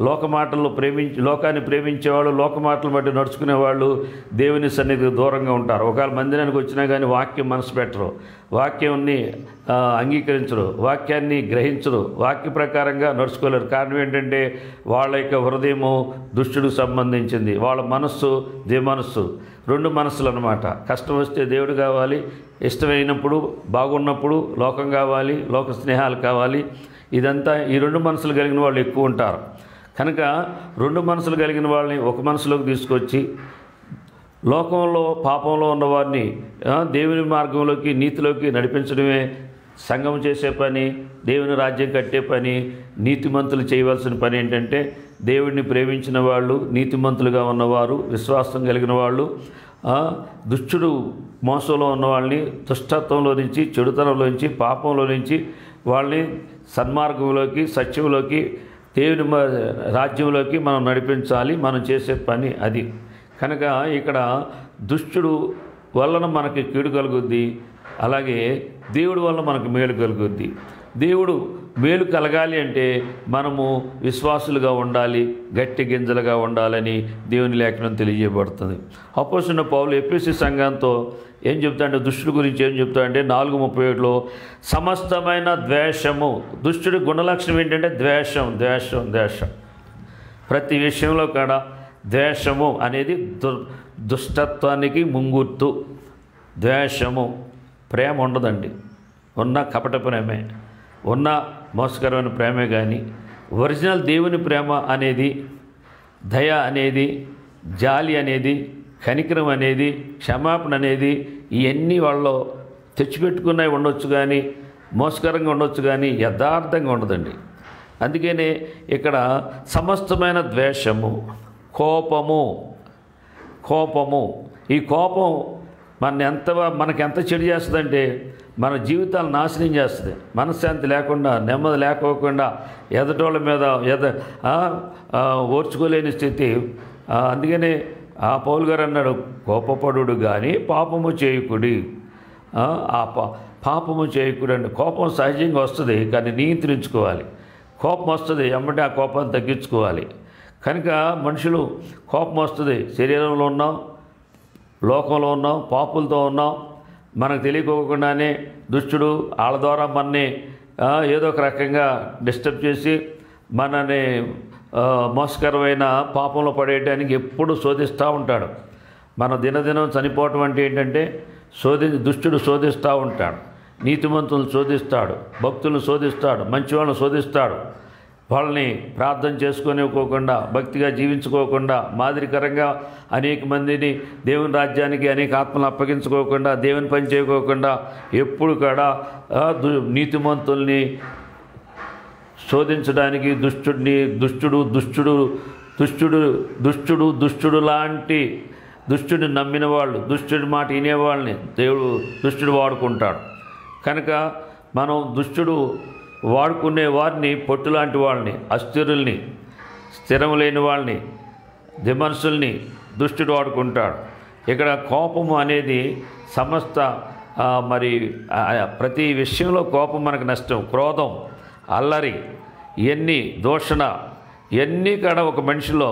లోకాన్ని ప్రేమించేవాళ్ళు, లోక మాటలు బట్టి నడుచుకునేవాళ్ళు దేవుని సన్నిధికి దూరంగా ఉంటారు. ఒకవేళ మందిరానికి వచ్చినా కానీ వాక్యం మనసు పెట్టరు, వాక్యాన్ని అంగీకరించరు, వాక్యాన్ని గ్రహించరు, వాక్య ప్రకారంగా నడుచుకోలేరు. కారణం ఏంటంటే వాళ్ళ యొక్క హృదయము దుష్టుడికి సంబంధించింది, వాళ్ళ మనస్సు దిమనస్సు, రెండు మనస్సులు అన్నమాట. కష్టం వస్తే దేవుడు కావాలి, ఇష్టమైనప్పుడు బాగున్నప్పుడు లోకం కావాలి, లోక స్నేహాలు కావాలి. ఇదంతా ఈ రెండు మనసులు కలిగిన వాళ్ళు ఎక్కువ ఉంటారు. కనుక రెండు మనసులు కలిగిన వాళ్ళని ఒక మనసులోకి తీసుకొచ్చి లోకంలో పాపంలో ఉన్నవారిని దేవుని మార్గంలోకి, నీతిలోకి నడిపించడమే సంఘం చేసే పని, దేవుని రాజ్యం కట్టే పని. నీతిమంతులు చేయవలసిన పని ఏంటంటే దేవుడిని ప్రేమించిన వాళ్ళు, నీతిమంతులుగా ఉన్నవారు, విశ్వాసం కలిగిన వాళ్ళు, దుష్టుడు మోసంలో ఉన్న వాళ్ళని, దుష్టత్వంలో నుంచి, చెడుతనంలో నుంచి, పాపంలో నుంచి వాళ్ళని సన్మార్గంలోకి, సత్యంలోకి, దేవుని రాజ్యంలోకి మనం నడిపించాలి. మనం చేసే పని అది. కనుక ఇక్కడ దుష్టుడు వలన మనకి కీడు కలుగుద్ది, అలాగే దేవుడి వల్ల మనకు మేలు కలుగుద్ది. దేవుడు మేలు కలగాలి అంటే మనము విశ్వాసులుగా ఉండాలి, గట్టి గింజలుగా ఉండాలని దేవుని లేఖనం తెలియజేయబడుతుంది. అపోస్తలుడైన పౌలు ఎఫెసీ సంఘంతో ఏం చెప్తాడంటే, దుష్టుడి గురించి ఏం చెప్తాడంటే 4:37లో సమస్తమైన ద్వేషము. దుష్టుడి గుణలక్షణం ఏంటంటే ద్వేషం, ద్వేషం, ద్వేషం. ప్రతి విషయంలో కూడా ద్వేషము అనేది దుష్టత్వానికి ముంగుర్తు. ద్వేషము, ప్రేమ ఉండదండి. ఉన్న కపట ప్రేమే, ఉన్న మోసకరమైన ప్రేమే. కానీ ఒరిజినల్ దేవుని ప్రేమ అనేది, దయ అనేది, జాలి అనేది, కనికరం అనేది, క్షమాపణ అనేది, ఇవన్నీ వాళ్ళు తెచ్చిపెట్టుకున్నవి ఉండొచ్చు కానీ, మోసకరంగా ఉండొచ్చు కానీ యథార్థంగా ఉండదండి. అందుకనే ఇక్కడ సమస్తమైన ద్వేషము, కోపము. ఈ కోపం మనకెంత చెడు చేస్తుందంటే మన జీవితాలు నాశనం చేస్తుంది. మనశ్శాంతి లేకుండా, నెమ్మది లేకోకుండా, ఎదటోళ్ళ మీద ఓర్చుకోలేని స్థితి. అందుకనే పౌలు గారు అన్నాడు, కోపపడు కానీ పాపము చేయకుడి. పాపము చేయకుడు అంటే కోపం సహజంగా వస్తుంది, కానీ నియంత్రించుకోవాలి. కోపం వస్తుంది, ఎమ్మటే ఆ కోపాన్ని తగ్గించుకోవాలి. కనుక మనుషులు కోపం వస్తుంది, శరీరంలో ఉన్నాం, లోకంలో ఉన్నాం, పాపులతో ఉన్నాం, మనకు తెలియకోకుండానే దుష్టుడు వాళ్ళ ద్వారా మనని ఏదో ఒక రకంగా డిస్టర్బ్ చేసి మనని మోసకరమైన పాపంలో పడేయడానికి ఎప్పుడు శోధిస్తూ ఉంటాడు. మన దినదినం చనిపోవటం అంటే ఏంటంటే దుష్టుడు శోధిస్తూ ఉంటాడు, నీతిమంతులను శోధిస్తాడు, భక్తులను శోధిస్తాడు, మంచి వాళ్ళని శోధిస్తాడు. వాళ్ళని ప్రార్థన చేసుకొనివ్వకోకుండా, భక్తిగా జీవించుకోకుండా, మాదిరికరంగా అనేక మందిని దేవుని రాజ్యానికి అనేక ఆత్మలను అప్పగించుకోకుండా, దేవుని పని చేయకోకుండా ఎప్పుడు కూడా నీతిమంతుల్ని శోధించడానికి దుష్టుడు లాంటి దుష్టుడిని నమ్మిన వాళ్ళు, దుష్టుడి మాట వినేవాళ్ళని దుష్టుడు వాడుకుంటాడు. కనుక మనం దుష్టుడు వాడుకునే వారిని, పొట్టు లాంటి వాళ్ళని, అస్థిరుల్ని, స్థిరం లేని వాళ్ళని, దిమనుషుల్ని దుష్టుడు వాడుకుంటాడు. ఇక్కడ కోపము అనేది సమస్త ప్రతి విషయంలో కోపం మనకు నష్టం. క్రోధం, అల్లరి, ఇవన్నీ దూషణ, ఇవన్నీ కూడా ఒక మనిషిలో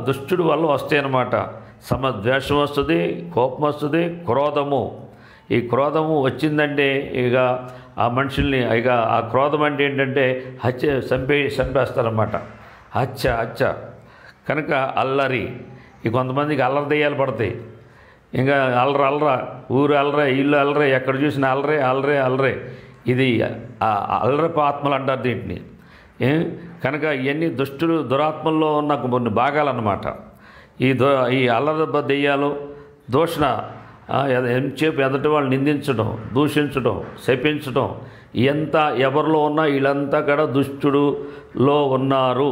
దుష్టుడు వల్ల వస్తాయన్నమాట. ద్వేషం వస్తుంది, కోపం వస్తుంది, క్రోధము. ఈ క్రోధము వచ్చిందంటే ఇక ఆ మనుషుల్ని ఆ క్రోధం అంటే ఏంటంటే చంపేస్తారన్నమాట. హత్య. కనుక అల్లరి, కొంతమందికి అల్లరి దెయ్యాలు పడతాయి. ఇంకా అల్లర ఊరు అల్లరే, ఇల్లు అల్లరే, ఎక్కడ చూసినా అల్లరే. ఇది అల్లరపు ఆత్మలు అంటారు దీంట్ని. కనుక ఇవన్నీ దురాత్మల్లో ఉన్న కొన్ని భాగాలన్నమాట. ఈ అల్లర దెయ్యాలు, దూషణ, ఎంతసేపు ఎదటి వాళ్ళు నిందించడం, దూషించడం, శపించడం, ఎంత ఎవరిలో ఉన్నా వీళ్ళంతా కూడా దుష్టుడులో ఉన్నారు.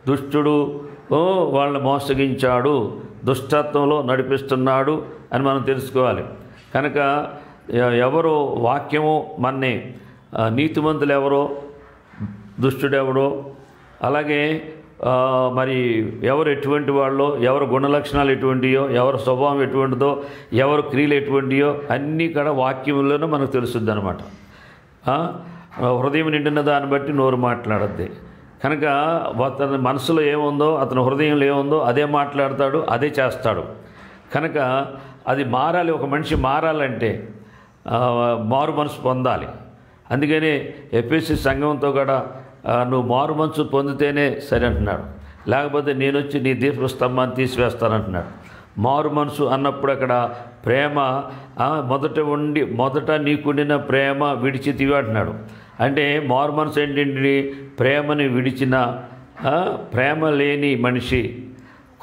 దుష్టుడు వాళ్ళని మోసగించాడు, దుష్టత్వంలో నడిపిస్తున్నాడు అని మనం తెలుసుకోవాలి. కనుక ఎవరో వాక్యము మన్ని నీతిమంతులు ఎవరో, దుష్టుడెవడో, అలాగే మరి ఎవరు ఎటువంటి వాళ్ళో, ఎవరు గుణలక్షణాలు ఎటువంటియో, ఎవరు స్వభావం ఎటువంటిదో, ఎవరు క్రియలు ఎటువంటియో అన్నీ కూడా వాక్యంలోనే మనకు తెలుస్తుంది అనమాట. హృదయం నిండిన దాన్ని బట్టి నోరు మాట్లాడద్ది. కనుక అతని మనసులో ఏముందో, అతని హృదయంలో ఏముందో అదే మాట్లాడతాడు, అదే చేస్తాడు. కనుక అది మారాలి. ఒక మనిషి మారాలంటే మారు మనసు పొందాలి. అందుకని ఎఫెసీ సంఘంతో కూడా నువ్వు మారు మనసు పొందితేనే సరే అంటున్నాడు. లేకపోతే నేను వచ్చి నీ దీపస్తంభాన్ని తీసివేస్తానంటున్నాడు. మారు మనసు అన్నప్పుడు అక్కడ ప్రేమ మొదట నీకుండిన ప్రేమ విడిచితివి అంటున్నాడు. అంటే మారు మనసు ఏంటంటే ప్రేమని విడిచిన ప్రేమ లేని మనిషి.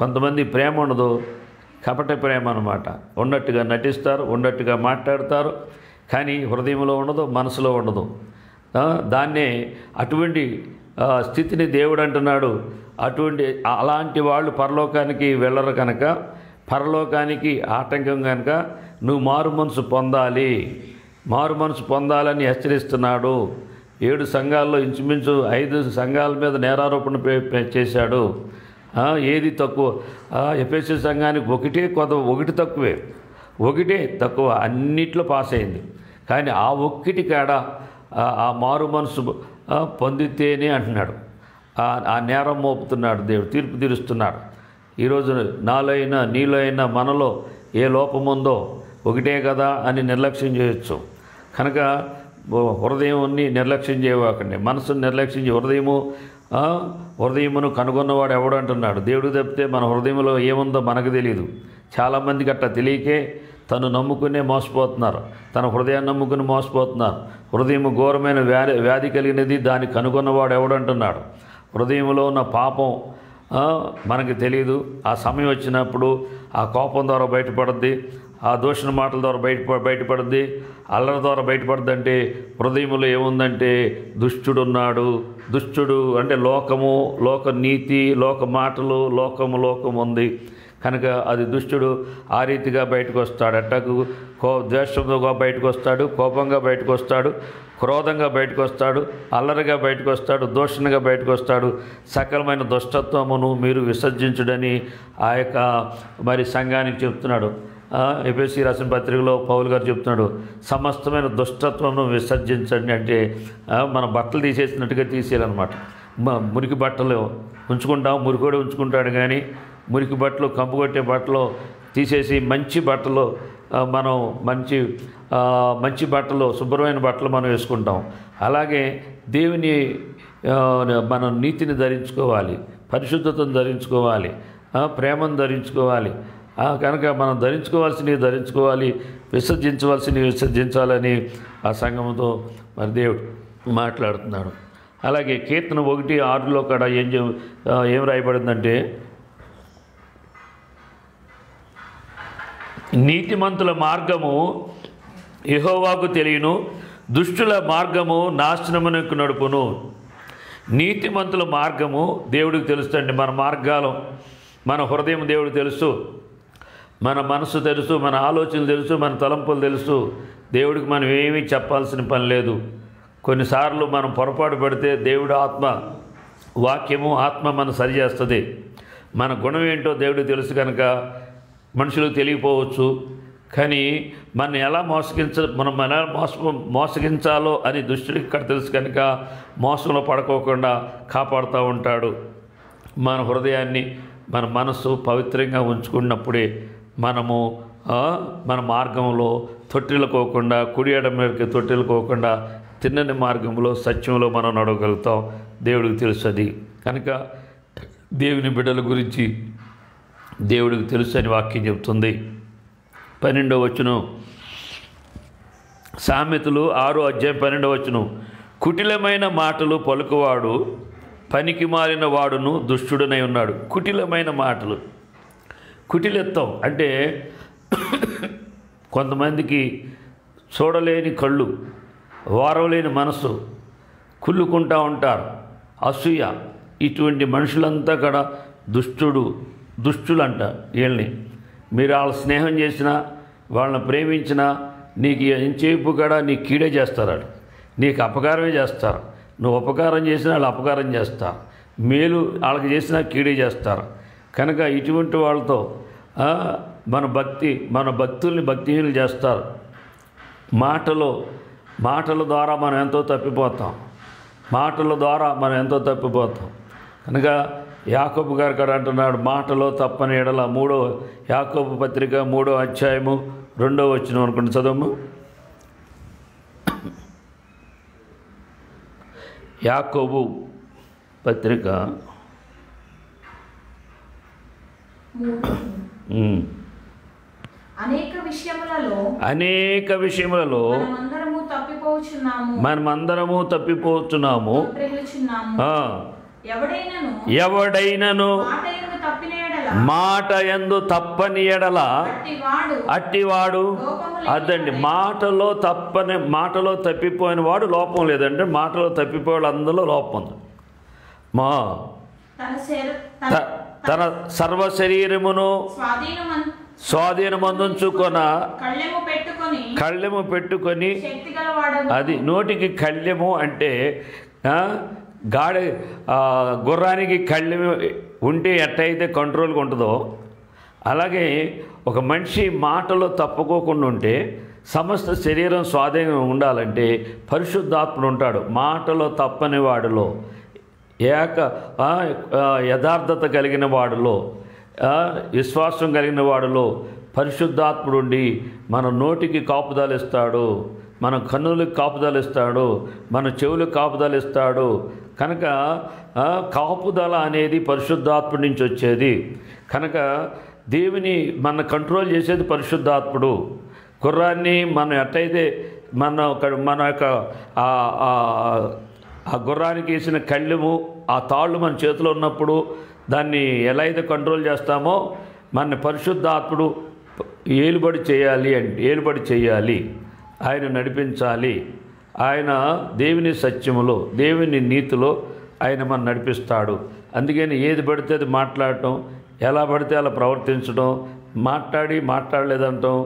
కొంతమంది ప్రేమ ఉండదు, కపట ప్రేమ అన్నమాట. ఉన్నట్టుగా నటిస్తారు, ఉన్నట్టుగా మాట్లాడతారు, కానీ హృదయంలో ఉండదు, మనసులో ఉండదు. దాన్నే అటువంటి స్థితిని దేవుడు అంటున్నాడు. అలాంటి వాళ్ళు పరలోకానికి వెళ్ళరు కనుక, పరలోకానికి ఆటంకం కనుక నువ్వు మారు మనసు పొందాలని హెచ్చరిస్తున్నాడు. 7 సంఘాల్లో ఇంచుమించు 5 సంఘాల మీద నేరారోపణ చేశాడు. ఏది తక్కువ? ఎఫెసీ సంఘానికి ఒకటి తక్కువ, అన్నిట్లో పాస్ అయింది. కానీ ఆ ఒక్కటి కాడ ఆ మారు మనసు పొందితేనే అంటున్నాడు. ఆ నేరం మోపుతున్నాడు దేవుడు, తీర్పు తీరుస్తున్నాడు. ఈరోజు నాలో అయినా నీలో అయినా మనలో ఏ లోపం ఉందో ఒకటే కదా అని నిర్లక్ష్యం చేయొచ్చు. కనుక హృదయాన్ని నిర్లక్ష్యం చేయవాకండి, మనసును నిర్లక్ష్యం చేయ. హృదయమును కనుగొన్నవాడు ఎవడు అంటున్నాడు. దేవుడు తప్పితే మన హృదయంలో ఏముందో మనకు తెలియదు. చాలామందికి అట్లా తెలియకే తను నమ్ముకునే మోసపోతున్నారు, తన హృదయాన్ని నమ్ముకుని మోసపోతున్నారు. హృదయం ఘోరమైన వ్యాధి కలిగినది, దాన్ని కనుగొన్నవాడు ఎవడంటున్నాడు. హృదయంలో ఉన్న పాపం మనకి తెలియదు. ఆ సమయం వచ్చినప్పుడు ఆ కోపం ద్వారా బయటపడుద్ది, ఆ దూషణ మాటల ద్వారా బయటపడుద్ది, అల్లరి ద్వారా బయటపడుద్ది. అంటే హృదయంలో ఏముందంటే దుష్టుడున్నాడు. దుష్టుడు అంటే లోకము, లోక నీతి, లోక మాటలు, లోకం ఉంది కనుక అది దుష్టుడు ఆ రీతిగా బయటకు వస్తాడు. అట్టకు ద్వేషంగా బయటకు వస్తాడు, కోపంగా బయటకు వస్తాడు, క్రోధంగా బయటకు వస్తాడు, అల్లరిగా బయటకు వస్తాడు, దూషణగా బయటకు వస్తాడు. సకలమైన దుష్టత్వమును మీరు విసర్జించుడని ఆ యొక్క మరి సంఘానికి చెప్తున్నాడు. ఎఫెసీ రాసిన పత్రికలో పౌలు గారు చెప్తున్నాడు, సమస్తమైన దుష్టత్వమును విసర్జించండి. అంటే మన బట్టలు తీసేసినట్టుగా తీసేయాలన్నమాట. మురికి బట్టలు ఉంచుకుంటాం, మురికోడు ఉంచుకుంటాడు, కానీ మురికి బట్టలు, కంపు కొట్టే బట్టలు తీసేసి మంచి బట్టలు మనం మంచి బట్టలు, శుభ్రమైన బట్టలు మనం వేసుకుంటాం. అలాగే దేవుని మనం నీతిని ధరించుకోవాలి, పరిశుద్ధతను ధరించుకోవాలి, ప్రేమను ధరించుకోవాలి. కనుక మనం ధరించుకోవాల్సినవి ధరించుకోవాలి, విసర్జించవలసినవి విసర్జించాలని ఆ సంఘంతో మరి దేవుడు మాట్లాడుతున్నాడు. అలాగే కీర్తన 1:6 కూడా ఏం రాయబడిందంటే, నీతిమంతుల మార్గము యెహోవాకు తెలియను, దుష్టుల మార్గము నాశనమునకు నడుపును. నీతిమంతుల మార్గము దేవుడికి తెలుస్తుంది. మన మార్గాలు, మన హృదయం దేవుడికి తెలుసు, మన మనసు తెలుసు, మన ఆలోచనలు తెలుసు, మన తలంపులు తెలుసు. దేవుడికి మనం ఏమీ చెప్పాల్సిన పని లేదు. కొన్నిసార్లు మనం పొరపాటు పడితే దేవుడు ఆత్మ, వాక్యము ఆత్మ మనం సరి చేస్తుంది. మన గుణం ఏంటో దేవుడికి తెలుసు కనుక మనుషులకు తెలియపోవచ్చు. కానీ మనం ఎలా మోసగించాలో అని దుష్టుడికి ఇక్కడ తెలుసు కనుక మోసంలో పడుకోకుండా కాపాడుతూ ఉంటాడు. మన హృదయాన్ని, మన మనస్సు పవిత్రంగా ఉంచుకున్నప్పుడే మనము మన మార్గంలో తొట్టిల్లుకోకుండా, కుడి ఎడమ మీదకి తొట్టిల్లుకోకుండా తిన్నని మార్గంలో సత్యంలో మనం నడవగలుగుతాం. దేవుడికి తెలుసు అది. కనుక దేవుని బిడ్డల గురించి దేవుడికి తెలుసు అని వాక్యం చెబుతుంది. 12వ వచనం, సామెతలు 6:12. కుటిలమైన మాటలు పలుకువాడు పనికి మాలిన వాడును దుష్టుడనై ఉన్నాడు. కుటిలమైన మాటలు, కుటిలత్వం అంటే కొంతమందికి చూడలేని కళ్ళు, వారవలేని మనసు, కుళ్ళుకుంటూ ఉంటారు, అసూయ. ఇటువంటి మనుషులంతా కూడా దుష్టులంట. వీళ్ళని మీరు వాళ్ళ స్నేహం చేసినా, వాళ్ళని ప్రేమించినా నీకు ఎంచేపు కూడా నీకు కీడే చేస్తారు. నీకు అపకారమే చేస్తారు. నువ్వు ఉపకారం చేసినా వాళ్ళు అపకారం చేస్తారు, మేలు వాళ్ళకి చేసినా కీడే చేస్తారు. కనుక ఇటువంటి వాళ్ళతో మన భక్తుల్ని భక్తిహీనులు చేస్తారు. మాటల ద్వారా మనం ఎంతో తప్పిపోతాం. కనుక యాకోబు గారు కూడా అంటున్నాడు, మాటలో తప్పని ఎడల. యాకోబు పత్రిక 3వ అధ్యాయము 2వ వచనం అనుకుంటే చదవము. యాకోబు పత్రిక అనేక విషయములలో మనమందరము తప్పిపోతున్నాము. ఎవడైనను మాట యందు తప్పని ఎడల అట్టివాడు, అదండి మాటలో తప్పిపోయిన వాడు లోపం లేదంటే మాటలో తప్పిపోయాడు, అందులో లోపం ఉంది. తన సర్వ శరీరమును స్వాధీనమందుంచుకొన కళ్ళెము పెట్టుకొని, అది నోటికి కళ్ళెము అంటే గుర్రానికి కళ్ళెము ఉంటే ఎట్టయితే కంట్రోల్గా ఉంటుందో అలాగే ఒక మనిషి మాటలో తప్పుకోకుండా ఉంటే సమస్త శరీరం స్వాధీనంగా ఉండాలంటే పరిశుద్ధాత్ముడు ఉంటాడు. మాటలో తప్పని వాడిలో, యథార్థత కలిగిన వాడిలో, విశ్వాసం కలిగిన వాడిలో పరిశుద్ధాత్ముడు ఉండి మన నోటికి కాపుదలు ఇస్తాడు, మన కన్నులకు కాపుదలు ఇస్తాడు, మన చెవులకు కాపుదలు ఇస్తాడు. కనుక కాపుదల అనేది పరిశుద్ధాత్ముడి నుంచి వచ్చేది. కనుక దేవుని మన కంట్రోల్ చేసేది పరిశుద్ధాత్ముడు. గుర్రాన్ని మనం ఎట్టయితే మన యొక్క ఆ గుర్రానికి వేసిన కళ్ళెము, ఆ తాళ్ళు మన చేతిలో ఉన్నప్పుడు దాన్ని ఎలా అయితే కంట్రోల్ చేస్తామో మన పరిశుద్ధాత్ముడు ఏలుబడి చేయాలి, ఆయన నడిపించాలి. ఆయన దేవుని సత్యములో, దేవుని నీతిలో ఆయన మనం నడిపిస్తాడు. అందుకని ఏది పడితే అది మాట్లాడటం, ఎలా పడితే అలా ప్రవర్తించడం, మాట్లాడలేదంటాం,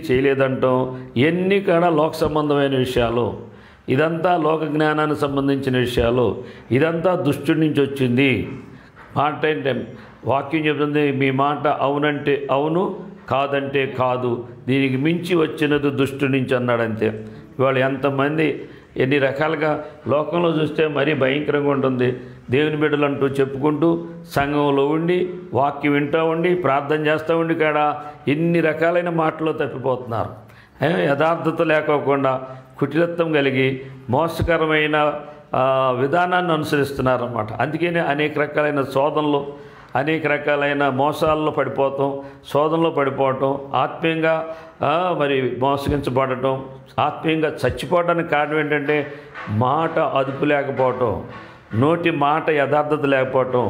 చేయలేదంటాం, ఇవన్నీ కూడా లోక సంబంధమైన విషయాలు. ఇదంతా లోక జ్ఞానానికి సంబంధించిన విషయాలు. ఇదంతా దుష్టుడి నుంచి వచ్చింది. మాట అంటే వాక్యం చెబుతుంది, మీ మాట అవునంటే అవును, కాదంటే కాదు, దీనికి మించి వచ్చినది దుష్టుడి నుంచి అన్నాడంతే. ఇవాళ ఎంతమంది ఎన్ని రకాలుగా లోకంలో చూస్తే మరీ భయంకరంగా ఉంటుంది. దేవుని బిడ్డలు అంటూ చెప్పుకుంటూ సంఘంలో ఉండి వాక్యం వింటూ ఉండి ప్రార్థన చేస్తూ ఉండి కాడ ఎన్ని రకాలైన మాటల్లో తప్పిపోతున్నారు. యథార్థత లేకోకుండా కుటిలత్వం కలిగి మోసకరమైన విధానాన్ని అనుసరిస్తున్నారన్నమాట. అందుకనే అనేక రకాలైన శోధనలు, అనేక రకాలైన మోసాల్లో పడిపోవటం, శోధనలో పడిపోవటం, ఆత్మీయంగా మరి మోసగించబడటం, ఆత్మీయంగా చచ్చిపోవడానికి కారణం ఏంటంటే మాట అదుపు లేకపోవటం, నోటి మాట యథార్థత లేకపోవటం,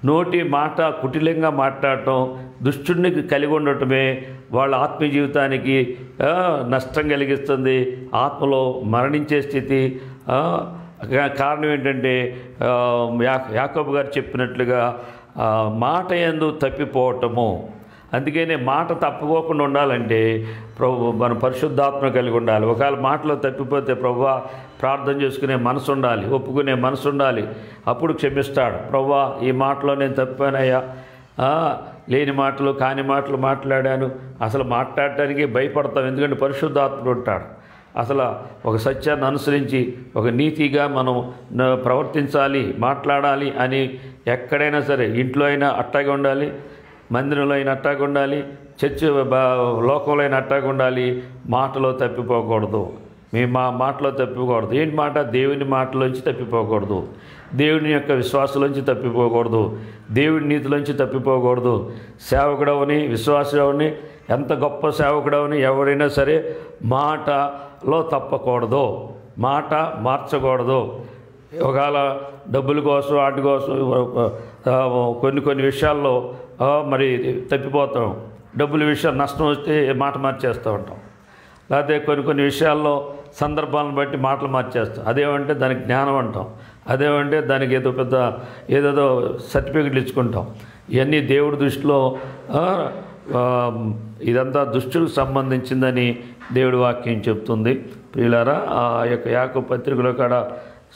నోటి మాట కుటిలంగా మాట్లాడటం, దుష్టుడిని కలిగి ఉండటమే వాళ్ళ ఆత్మీయ జీవితానికి నష్టం కలిగిస్తుంది, ఆత్మలో మరణించే స్థితి. కారణం ఏంటంటే యాకోబు గారు చెప్పినట్లుగా మాట యందు తప్పిపోవటము. అందుకనే మాట తప్పుకోకుండా ఉండాలంటే మన పరిశుద్ధాత్మ కలిగి ఉండాలి. ఒకవేళ మాటలో తప్పిపోతే ప్రభువా ప్రార్థన చేసుకునే మనసు ఉండాలి, ఒప్పుకునే మనసు ఉండాలి. అప్పుడు క్షమిస్తాడు. ప్రభువా ఈ మాటలో నేను తప్పానయ్యా, లేని మాటలు కాని మాటలు మాట్లాడాను. అసలు మాట్లాడటానికి భయపడతాం, ఎందుకంటే పరిశుద్ధాత్ముడు ఉంటాడు. అసలు ఒక సత్యాన్ని అనుసరించి ఒక నీతిగా మనం ప్రవర్తించాలి, మాట్లాడాలి అని ఎక్కడైనా సరే, ఇంట్లో అయినా అట్టాగే ఉండాలి, మందిరంలో అయినా అట్టాగే ఉండాలి, చర్చి లోకంలో అయినా అట్టాగే ఉండాలి. మాటలో తప్పిపోకూడదు. మేము మా మాటలో తప్పిపోకూడదు. ఏంటి మాట? దేవుని మాటలోంచి తప్పిపోకూడదు, దేవుని యొక్క విశ్వాసంలోంచి తప్పిపోకూడదు, దేవుడి నీతిలోంచి తప్పిపోకూడదు. సేవకుడవని, విశ్వాసుడవని, ఎంత గొప్ప సేవకుడవని ఎవరైనా సరే మాటలో తప్పకూడదు, మాట మార్చకూడదు. ఒకవేళ డబ్బుల కోసం వాటి కోసం కొన్ని విషయాల్లో మరి తప్పిపోతాం. డబ్బుల విషయం నష్టం వస్తే మాట మార్చేస్తూ ఉంటాం. లేకపోతే కొన్ని విషయాల్లో సందర్భాలను బట్టి మాటలు మార్చేస్తాం. అదేమంటే దానికి జ్ఞానం అంటాం, అదేమంటే దానికి ఏదేదో సర్టిఫికెట్లు ఇచ్చుకుంటాం. ఇవన్నీ దేవుడి దృష్టిలో ఇదంతా దుష్టులకు సంబంధించిందని దేవుడి వాక్యం చెప్తుంది. ప్రియులారా, ఆ యొక్క యాకోబు పత్రికలో కూడా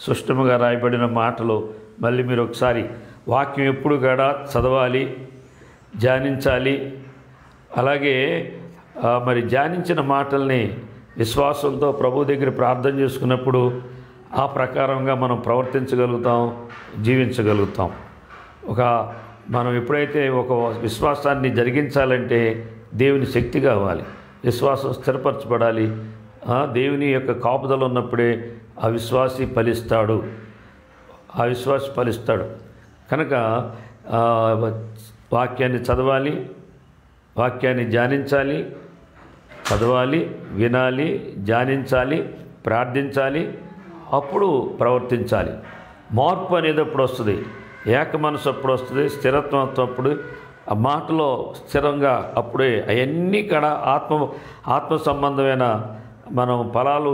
స్పష్టంగా రాయబడిన మాటలు మళ్ళీ మీరు ఒకసారి వాక్యం ఎప్పుడు కూడా చదవాలి, ధ్యానించాలి. అలాగే మరి ధ్యానించిన మాటల్ని విశ్వాసంతో ప్రభు దగ్గర ప్రార్థన చేసుకున్నప్పుడు ఆ ప్రకారంగా మనం ప్రవర్తించగలుగుతాం, జీవించగలుగుతాం. మనం ఎప్పుడైతే ఒక విశ్వాసాన్ని జరిగించాలంటే దేవుని శక్తి కావాలి, విశ్వాసం స్థిరపరచబడాలి. దేవుని యొక్క కాపుదల ఉన్నప్పుడే ఆ విశ్వాసి ఫలిస్తాడు, కనుక వాక్యాన్ని చదవాలి, వాక్యాన్ని ధ్యానించాలి, చదవాలి, వినాలి, ధ్యానించాలి, ప్రార్థించాలి, అప్పుడు ప్రవర్తించాలి. మార్పు అనేది అప్పుడు వస్తుంది, ఏక మనసు అప్పుడు వస్తుంది, స్థిరత్వం అప్పుడు, ఆ మాటలో స్థిరంగా అప్పుడే అవన్నీ కూడా ఆత్మ సంబంధమైన ఫలాలు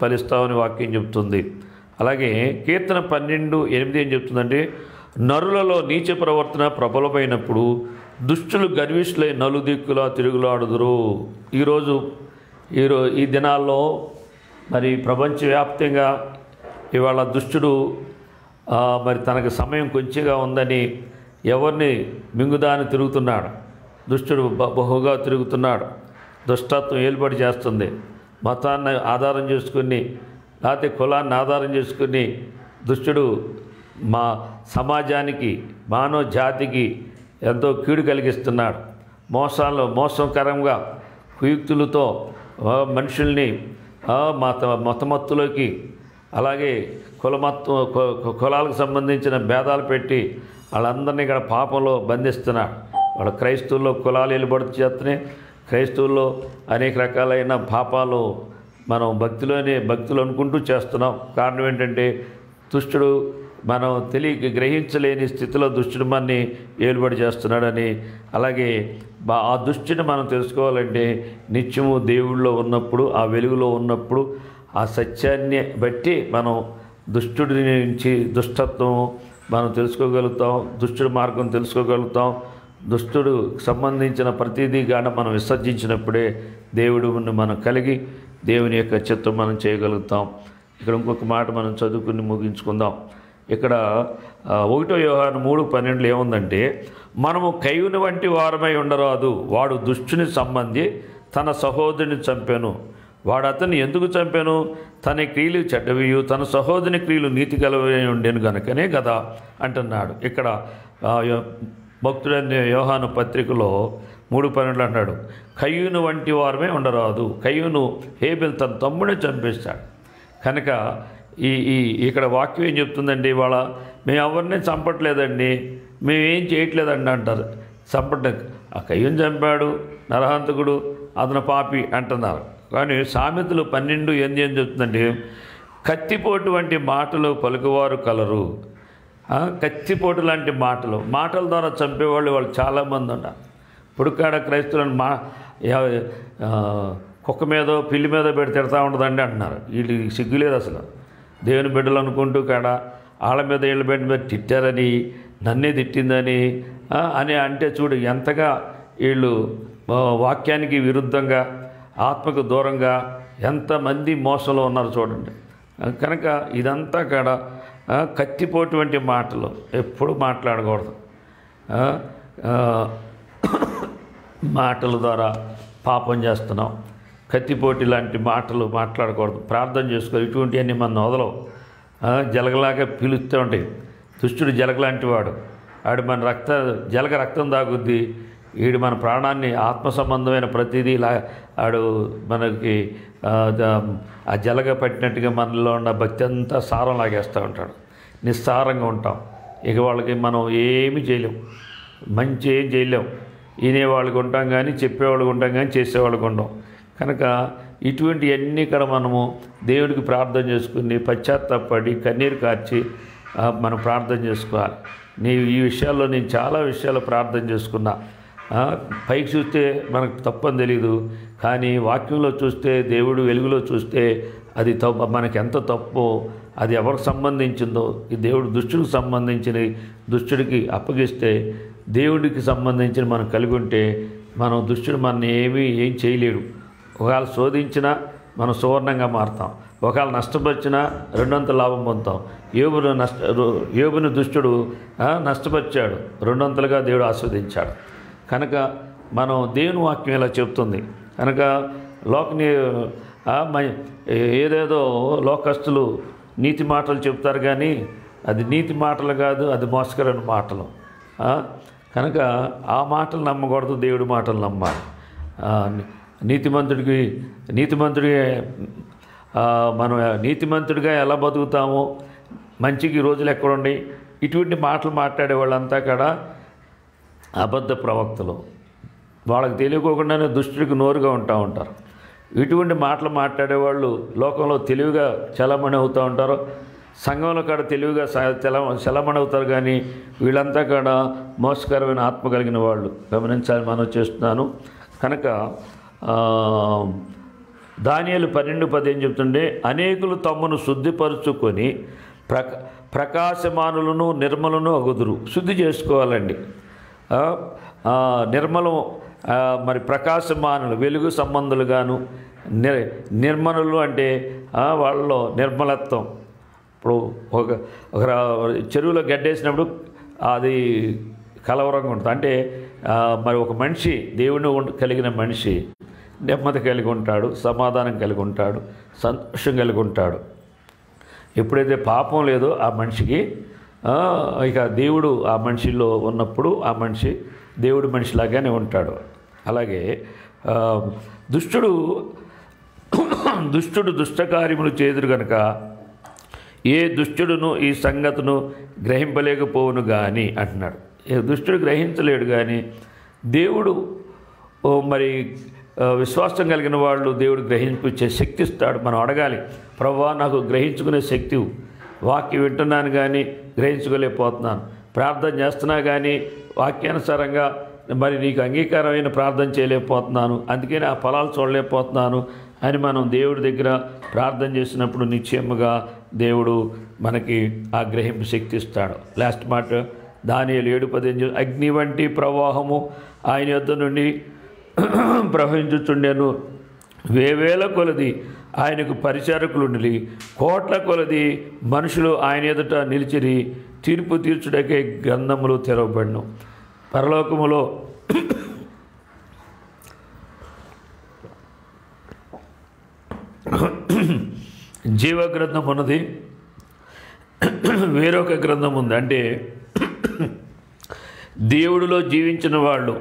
ఫలిస్తామని వాక్యం చెప్తుంది. అలాగే కీర్తన 12:8 ఏం చెప్తుందంటే, నరులలో నీచ ప్రవర్తన ప్రబలమైనప్పుడు దుష్టులు గర్విష్ఠులై నలుదిక్కులా తిరుగులాడుదురు. ఈ దినాల్లో మరి ప్రపంచవ్యాప్తంగా ఇవాళ దుష్టుడు మరి తనకు సమయం కొంచెంగా ఉందని ఎవరిని మింగుదాని తిరుగుతున్నాడు. దుష్టుడు బహుగా తిరుగుతున్నాడు. దుష్టత్వం ఏలుబడి చేస్తుంది. మతాన్ని ఆధారం చేసుకుని, లేకపోతే కులాన్ని ఆధారం చేసుకుని దుష్టుడు మా సమాజానికి, మానవ జాతికి ఎంతో కీడు కలిగిస్తున్నాడు. మోసకరంగా కుయుక్తులతో మనుషుల్ని మతమత్తులోకి, అలాగే కులాలకు సంబంధించిన భేదాలు పెట్టి వాళ్ళందరినీ ఇక్కడ పాపంలో బంధిస్తున్నాడు. వాళ్ళ క్రైస్తవుల్లో కులాలు వెలుబడి చేస్తూనే క్రైస్తవుల్లో అనేక రకాలైన పాపాలు మనం భక్తులు అనుకుంటూ చేస్తున్నాం. కారణం ఏంటంటే దుష్టుడు మనం గ్రహించలేని స్థితిలో దుష్టుడు మనని ఏలుబడి చేస్తున్నాడని. అలాగే ఆ దుష్టుని మనం తెలుసుకోవాలంటే నిత్యము దేవుళ్ళలో ఉన్నప్పుడు, ఆ వెలుగులో ఉన్నప్పుడు, ఆ సత్యాన్ని బట్టి మనం దుష్టుడి నుంచి దుష్టత్వం మనం తెలుసుకోగలుగుతాం, దుష్టుడి మార్గం తెలుసుకోగలుగుతాం. దుష్టుడు సంబంధించిన ప్రతిదీ గాన మనం విసర్జించినప్పుడే దేవుడిని మనం కలిగి దేవుని యొక్క చిత్తం మనం చేయగలుగుతాం. ఇక్కడ ఇంకొక మాట మనం చదువుకుని ముగించుకుందాం. ఇక్కడ 1 యోహాను 3:12 ఏముందంటే, మనము కయ్యూని వంటి వారమై ఉండరాదు, వాడు దుష్టుని సంబంధి తన సహోదరుని చంపాను. వాడు అతన్ని ఎందుకు చంపాను? తన క్రియలు చెడ్డవియు తన సహోదరుని క్రియలు నీతి గలవై ఉండేను గనుకనే కదా అంటున్నాడు. ఇక్కడ భక్తుడైన యోహాను పత్రికలో 3:12 అంటాడు, కయ్యూను వంటి వారమే ఉండరాదు. కయ్యూను హేబెల్ తన తమ్ముడిని చంపేస్తాడు. కనుక ఇక్కడ వాక్యం ఏం చెప్తుందండి, ఇవాళ మేము ఎవరిని చంపట్లేదండి, మేమేం చేయట్లేదండి అంటారు. చంపడానికి ఆ కయ్యం చంపాడు నరహంతకుడు, అతను పాపి అంటున్నారు. కానీ సామెతలు 12:8 ఏం చెప్తుందంటే, కత్తిపోటు వంటి మాటలు పలుకువారు కలరు. కత్తిపోటు లాంటి మాటల ద్వారా చంపేవాళ్ళు వాళ్ళు చాలామంది ఉన్నారు. పుడుకాడ క్రైస్తవులను కుక్క మీదో పిల్లి మీదో పెట్టి తిడతా ఉండదండి అంటున్నారు. వీళ్ళకి సిగ్గులేదు అసలు. దేవుని బిడ్డలు అనుకుంటూ కాడ వాళ్ళ మీద వీళ్ళ బిడ్డ మీద తిట్టారని, నన్నే తిట్టిందని అని అంటే చూడు ఎంతగా వీళ్ళు వాక్యానికి విరుద్ధంగా, ఆత్మకు దూరంగా ఎంతమంది మోసంలో ఉన్నారు చూడండి. కనుక ఇదంతా కాడ కత్తిపోటు వంటి మాటలు ఎప్పుడు మాట్లాడకూడదు. మాటల ద్వారా పాపం చేస్తున్నాం. కత్తిపోటి లాంటి మాటలు మాట్లాడకూడదు. ప్రార్థన చేసుకోవాలి. ఇటువంటివన్నీ మన వదలవు. జలగలాగా పీలుస్తూ ఉంటాయి. దుష్టుడు జలగలాంటి వాడు. ఆడు మన జలగ రక్తం తాగుద్ది. వీడు మన ప్రాణాన్ని ఆత్మ సంబంధమైన ప్రతిదీ ఆడు మనకి ఆ జలగ పట్టినట్టుగా మనలో ఉన్న భక్తి అంతా సారం లాగేస్తూ ఉంటాడు. నిస్సారంగా ఉంటాం. ఇక వాళ్ళకి మనం ఏమీ చేయలేం, మంచి ఏం చేయలేం. వినేవాళ్ళకి ఉంటాం కానీ, చెప్పేవాళ్ళకి ఉంటాం కానీ, చేసేవాళ్ళకి ఉంటాం. కనుక ఇటువంటివన్నీ ఇక్కడ మనము దేవుడికి ప్రార్థన చేసుకుని పశ్చాత్తాపడి కన్నీరు కార్చి మనం ప్రార్థన చేసుకోవాలి. ఈ విషయాల్లో నేను చాలా విషయాలు ప్రార్థన చేసుకున్నా. పైకి చూస్తే మనకు తప్పని తెలీదు, కానీ వాక్యంలో చూస్తే, దేవుడు వెలుగులో చూస్తే అది మనకి ఎంత తప్పో, అది ఎవరికి సంబంధించిందో, ఈ దేవుడు దుష్టుడికి సంబంధించిన దుష్టుడికి అప్పగిస్తే, దేవుడికి సంబంధించిన మనం కలిగి ఉంటే మనం దుష్టుడు మన ఏం చేయలేడు. ఒకవేళ శోధించినా మనం సువర్ణంగా మారుతాం. ఒకవేళ నష్టపరిచినా 200 లాభం పొందుతాం. యోబుని దుష్టుడు నష్టపరిచాడు, 200గా దేవుడు ఆస్వాదించాడు. కనుక మనం దేవుని వాక్యం ఇలా చెప్తుంది. కనుక ఏదేదో లోకస్తులు నీతి మాటలు చెప్తారు కానీ అది నీతి మాటలు కాదు, అది మోసకరమైన మాటలు. కనుక ఆ మాటలు నమ్మకూడదు, దేవుడి మాటలు నమ్మాలి. మనం నీతిమంతుడిగా ఎలా బతుకుతామో, మంచికి రోజులు ఎక్కడుండి, ఇటువంటి మాటలు మాట్లాడే వాళ్ళంతా కూడా అబద్ధ ప్రవక్తలు. వాళ్ళకి తెలియకోకుండానే దుష్టుడికి నోరుగా ఉంటారు. ఇటువంటి మాటలు మాట్లాడేవాళ్ళు లోకంలో తెలివిగా చలమణి అవుతూ ఉంటారు, సంఘంలో కాడ తెలివిగా చలమణి అవుతారు. కానీ వీళ్ళంతా కూడా మోసకరమైన ఆత్మ కలిగిన వాళ్ళు గమనించాలి మనం చేస్తున్నాను. కనుక దానియేలు 12:10 ఏం చెప్తుంటే, అనేకులు తమను శుద్ధిపరుచుకొని ప్రకాశమానులను నిర్మలను అగుదురు. శుద్ధి చేసుకోవాలండి. నిర్మలం మరి ప్రకాశమానులు వెలుగు సంబంధులుగాను, నిర్మలులు అంటే వాళ్ళలో నిర్మలత్వం. ఇప్పుడు ఒక చెరువులో గడ్డేసినప్పుడు అది కలవరంగా ఉంటుంది. అంటే మరి ఒక మనిషి, దేవుని కలిగిన మనిషి నెమ్మది కలిగి ఉంటాడు, సమాధానం కలిగి ఉంటాడు, సంతోషం కలిగి ఉంటాడు. ఎప్పుడైతే పాపం లేదో ఆ మనిషికి, ఇక దేవుడు ఆ మనిషిలో ఉన్నప్పుడు ఆ మనిషి దేవుడు మనిషిలాగానే ఉంటాడు. అలాగే దుష్టుడు దుష్టకార్యములు చేదురు గనక ఏ దుష్టుడును ఈ సంగతును గ్రహింపలేకపోవును కానీ అంటున్నాడు. దుష్టుడు గ్రహించలేడు, కానీ దేవుడు మరి విశ్వాసం కలిగిన వాళ్ళు దేవుడు గ్రహించే శక్తి ఇస్తాడు. మనం అడగాలి, ప్రభువా నాకు గ్రహించుకునే శక్తి, వాక్యం వింటున్నాను కానీ గ్రహించుకోలేకపోతున్నాను, ప్రార్థన చేస్తున్నా కానీ వాక్యానుసారంగా మరి నీకు అంగీకారమైన ప్రార్థన చేయలేకపోతున్నాను, అందుకని ఆ ఫలాలు చూడలేకపోతున్నాను అని మనం దేవుడి దగ్గర ప్రార్థన చేసినప్పుడు నిశ్చయముగా దేవుడు మనకి ఆ గ్రహింపు శక్తి ఇస్తాడు. లాస్ట్ మాట దానియేలు 7:10, అగ్ని వంటి ప్రవాహము ఆయన యొద్ద నుండి ప్రవహించుచుండెను, వేవేల కొలది ఆయనకు పరిచారకులుండి, కోట్ల కొలది మనుషులు ఆయన ఎదుట నిలిచిరి, తీర్పు తీర్చుటకే గ్రంథములు తెరవబడిను. పరలోకములో జీవ గ్రంథం ఉన్నది, వేరొక గ్రంథం ఉంది. అంటే దేవుడిలో జీవించిన వాళ్ళు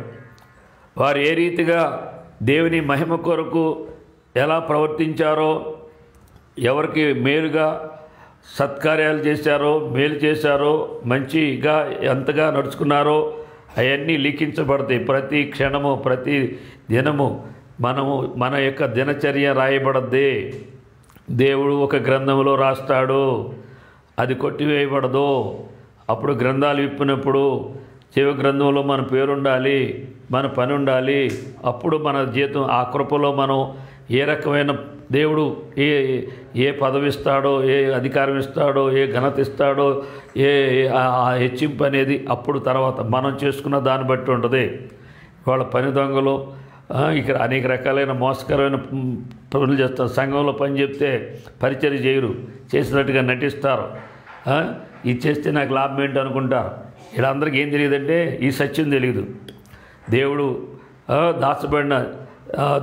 వారు ఏ రీతిగా దేవుని మహిమ కొరకు ఎలా ప్రవర్తించారో, ఎవరికి మేలుగా సత్కార్యాలు చేశారో, మేలు చేశారో, మంచిగా ఎంతగా నడుచుకున్నారో అవన్నీ లిఖించబడతాయి. ప్రతి క్షణము, ప్రతి దినము మన యొక్క దినచర్య రాయబడద్ది. దేవుడు ఒక గ్రంథంలో రాస్తాడు, అది కొట్టివేయబడదు. అప్పుడు గ్రంథాలు విప్పినప్పుడు జీవ గ్రంథంలో మన పేరు ఉండాలి, మన పని ఉండాలి. అప్పుడు మన జీతం, ఆ కృపలో మనం ఏ రకమైన దేవుడు ఏ పదవి ఇస్తాడో, ఏ అధికారం ఇస్తాడో, ఏ ఘనత ఇస్తాడో, ఏ హెచ్చింపు అనేది అప్పుడు తర్వాత మనం చేసుకున్న దాన్ని బట్టి ఉంటుంది. వాళ్ళ పని దొంగలు ఇక్కడ అనేక రకాలైన మోసకరమైన పనులు చేస్తారు. సంఘంలో పని చెప్తే పరిచర్య చేయరు, చేసినట్టుగా నటిస్తారు. ఇది చేస్తే నాకు లాభం ఏంటి అనుకుంటారు. వీళ్ళందరికీ ఏం తెలియదంటే ఈ సత్యం తెలియదు. దేవుడు దాచబడిన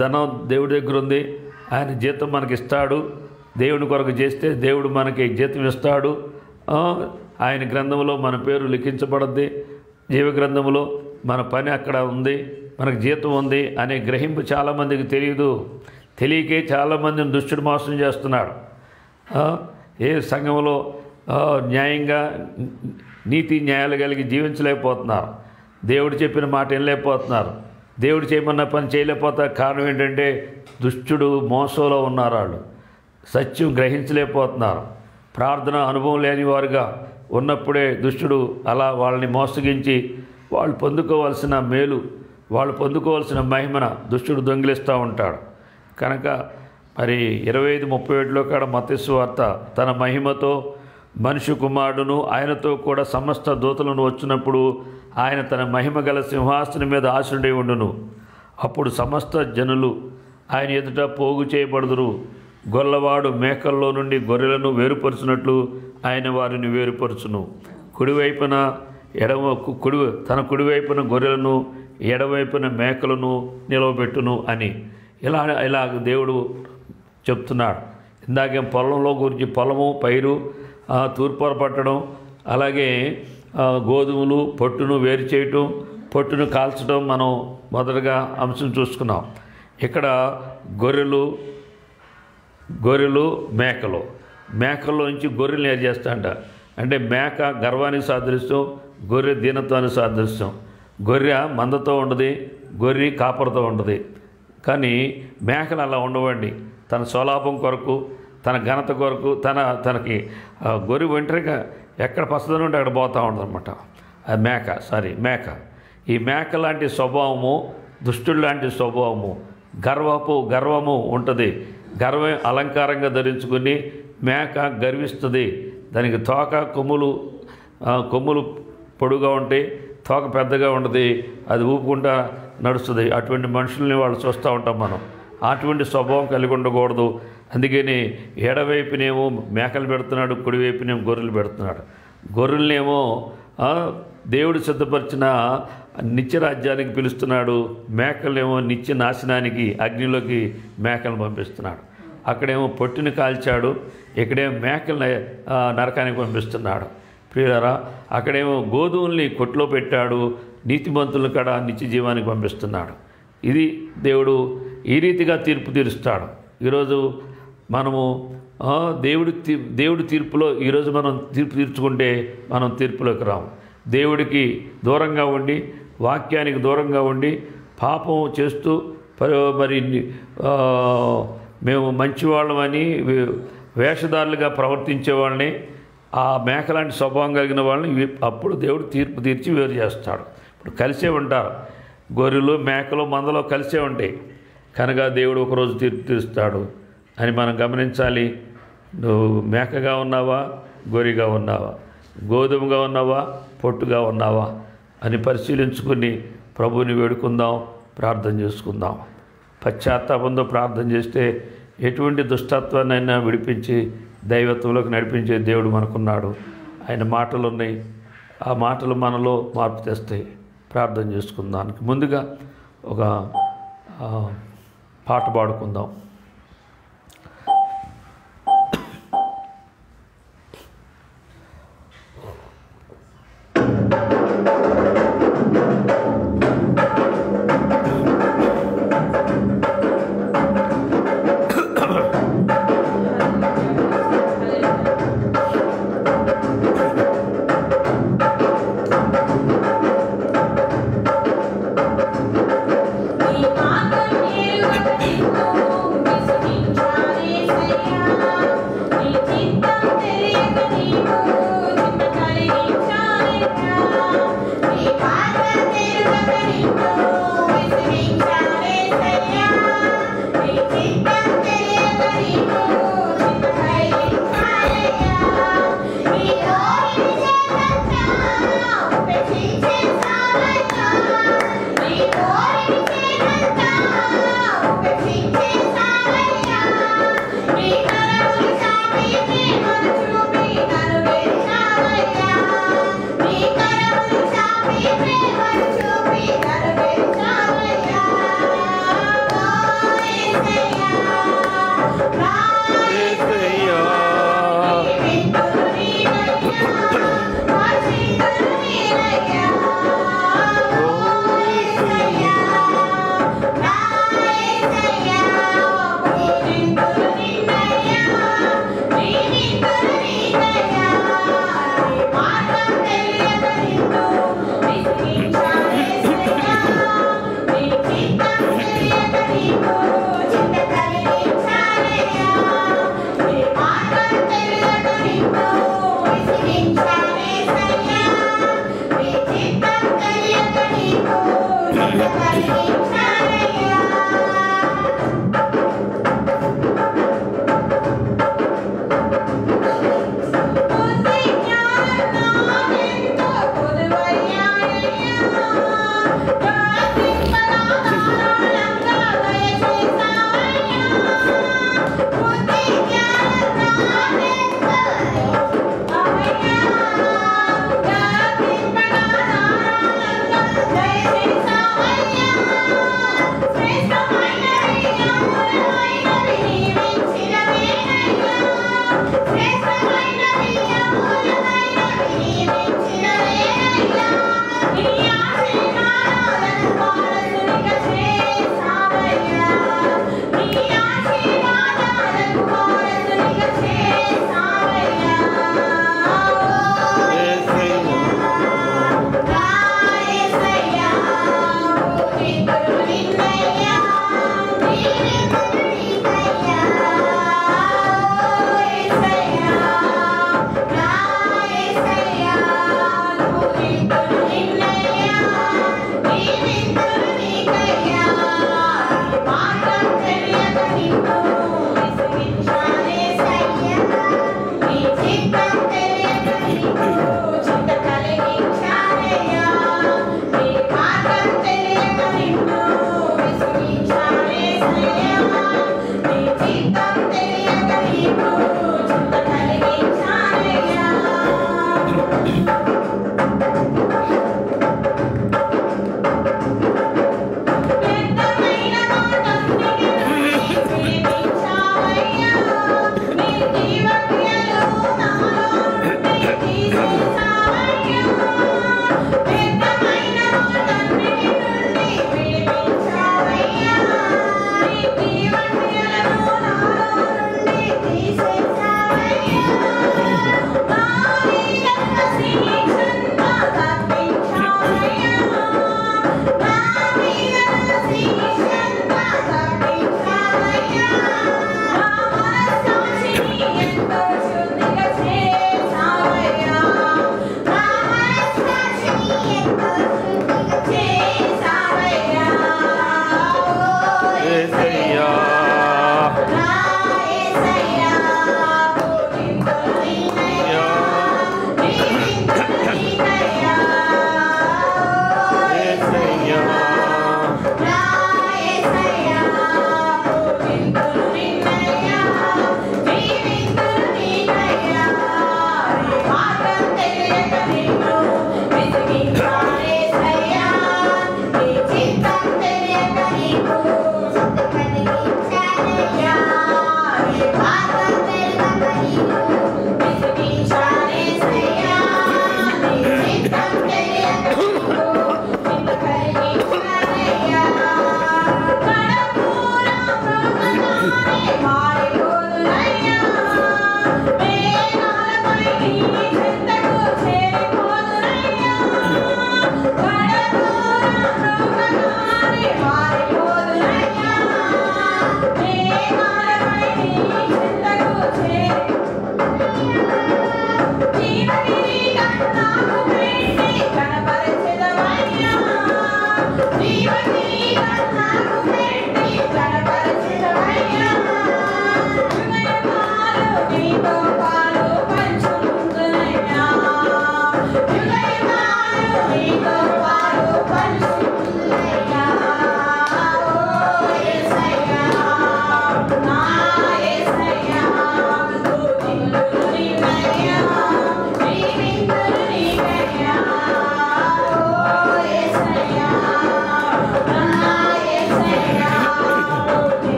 ధనం దేవుడి దగ్గర ఉంది. ఆయన జీతం మనకి ఇస్తాడు. దేవుని కొరకు చేస్తే దేవుడు మనకి జీతం ఇస్తాడు. ఆయన గ్రంథంలో మన పేరు లిఖించబడద్ది. జీవ గ్రంథంలో మన పని అక్కడ ఉంది, మనకు జీతం ఉంది అనే గ్రహింపు చాలామందికి తెలియదు. తెలియకే చాలామందిని దుష్టుడు మోసం చేస్తున్నాడు. ఏ సంఘంలో న్యాయంగా నీతి న్యాయాలు కలిగి జీవించలేకపోతున్నారు. దేవుడు చెప్పిన మాట వినలేకపోతున్నారు. దేవుడు చేయమన్న పని చేయలేకపోతారు. కారణం ఏంటంటే దుష్టుడు మోసంలో ఉన్నారు. వాళ్ళు సత్యం గ్రహించలేకపోతున్నారు. ప్రార్థన అనుభవం లేని వారుగా ఉన్నప్పుడే దుష్టుడు అలా వాళ్ళని మోసగించి వాళ్ళు పొందుకోవాల్సిన మేలు, వాళ్ళు పొందుకోవాల్సిన మహిమన దుష్టుడు దొంగిలిస్తూ ఉంటాడు. కనుక మరి 25:37లో కాడ మత్తయి సువార్త తన మహిమతో మనుష్య కుమారుడును ఆయనతో కూడా సమస్త దూతలను వచ్చినప్పుడు ఆయన తన మహిమ గల సింహాసనం మీద ఆసీనుడై ఉండును. అప్పుడు సమస్త జనులు ఆయన ఎదుట పోగు చేయబడుదురు. గొల్లవాడు మేకల్లో నుండి గొర్రెలను వేరుపరుచున్నట్లు ఆయన వారిని వేరుపరుచును. కుడివైపున తన కుడివైపున గొర్రెలను, ఎడవైపున మేకలను నిలవబెట్టును అని ఇలా దేవుడు చెప్తున్నాడు. ఇందాకే పొలంలో గురించి పొలము, పైరు, తూర్పార పట్టడం, అలాగే గోధుమలు పొట్టును వేరు చేయటం, పొట్టును కాల్చడం మనం మొదటగా అంశం చూసుకున్నాం. ఇక్కడ గొర్రెలు మేకల్లో నుంచి గొర్రెలు ఏం చేస్తాంట అంటే మేక గర్వానికి సాదృశ్యం, గొర్రె దీనత్వానికి సాదృశ్యం. గొర్రె మందతో ఉండదు, గొర్రె కాపరతో ఉండదు. కానీ మేకలు అలా ఉండవండి. తన స్వలాభం కొరకు, తన ఘనత కొరకు, తనకి గొర్రె ఒంటరిగా ఎక్కడ పసదని ఉంటే అక్కడ పోతూ ఉంటుందన్నమాట. అది మేక. ఈ మేక లాంటి స్వభావము, దుష్టుడు లాంటి స్వభావము, గర్వము ఉంటుంది. గర్వం అలంకారంగా ధరించుకుని మేక గర్విస్తుంది. దానికి తోక కొమ్ములు పొడుగా ఉంటాయి, తోక పెద్దగా ఉంటుంది, అది ఊపుకుంటా నడుస్తుంది. అటువంటి మనుషుల్ని వాళ్ళు చూస్తూ ఉంటాం మనం. అటువంటి స్వభావం కలిగి ఉండకూడదు. అందుకని ఎడవైపునేమో మేకలు పెడుతున్నాడు, కుడివైపునేమో గొర్రెలు పెడుతున్నాడు. గొర్రెలనేమో దేవుడు సిద్ధపరిచిన నిత్యరాజ్యానికి పిలుస్తున్నాడు. మేకలేమో నిత్య నాశనానికి, అగ్నిలోకి మేకలను పంపిస్తున్నాడు. అక్కడేమో పొట్టుని కాల్చాడు, ఇక్కడేమో మేకల్ని నరకానికి పంపిస్తున్నాడు. ప్రియులారా, అక్కడేమో గోధుమల్ని కొట్లో పెట్టాడు, నీతిమంతులను కూడా నిత్య జీవానికి పంపిస్తున్నాడు. ఇది ఈ రీతిగా తీర్పు తీరుస్తాడు. ఈరోజు మనము దేవుడి తీర్పులో ఈరోజు మనం తీర్పు తీర్చుకుంటే మనం తీర్పులోకి రాము. దేవుడికి దూరంగా ఉండి, వాక్యానికి దూరంగా ఉండి, పాపం చేస్తూ మరి మేము మంచివాళ్ళమని వేషధారులుగా ప్రవర్తించే వాళ్ళని, ఆ మేకలాంటి స్వభావం కలిగిన వాళ్ళని అప్పుడు దేవుడు తీర్పు తీర్చి వేరు చేస్తాడు. ఇప్పుడు కలిసే ఉంటారు. గొర్రెలు, మేకలు, మందలో కలిసే ఉంటాయి. కనుక దేవుడు ఒకరోజు తీర్పు తీరుస్తాడు అని మనం గమనించాలి. నువ్వు మేకగా ఉన్నావా, గొర్రెగా ఉన్నావా, గోధుమగా ఉన్నావా, పొట్టుగా ఉన్నావా అని పరిశీలించుకుని ప్రభువుని వేడుకుందాం, ప్రార్థన చేసుకుందాం. పశ్చాత్తాపంతో ప్రార్థన చేస్తే ఎటువంటి దుష్టత్వాన్నైనా విడిపించి దైవత్వంలోకి నడిపించే దేవుడు మనకున్నాడు. ఆయన మాటలు ఉన్నాయి. ఆ మాటలు మనలో మార్పు తెస్తాయి. ప్రార్థన చేసుకుందానికి ముందుగా ఒక పాట పాడుకుందాం.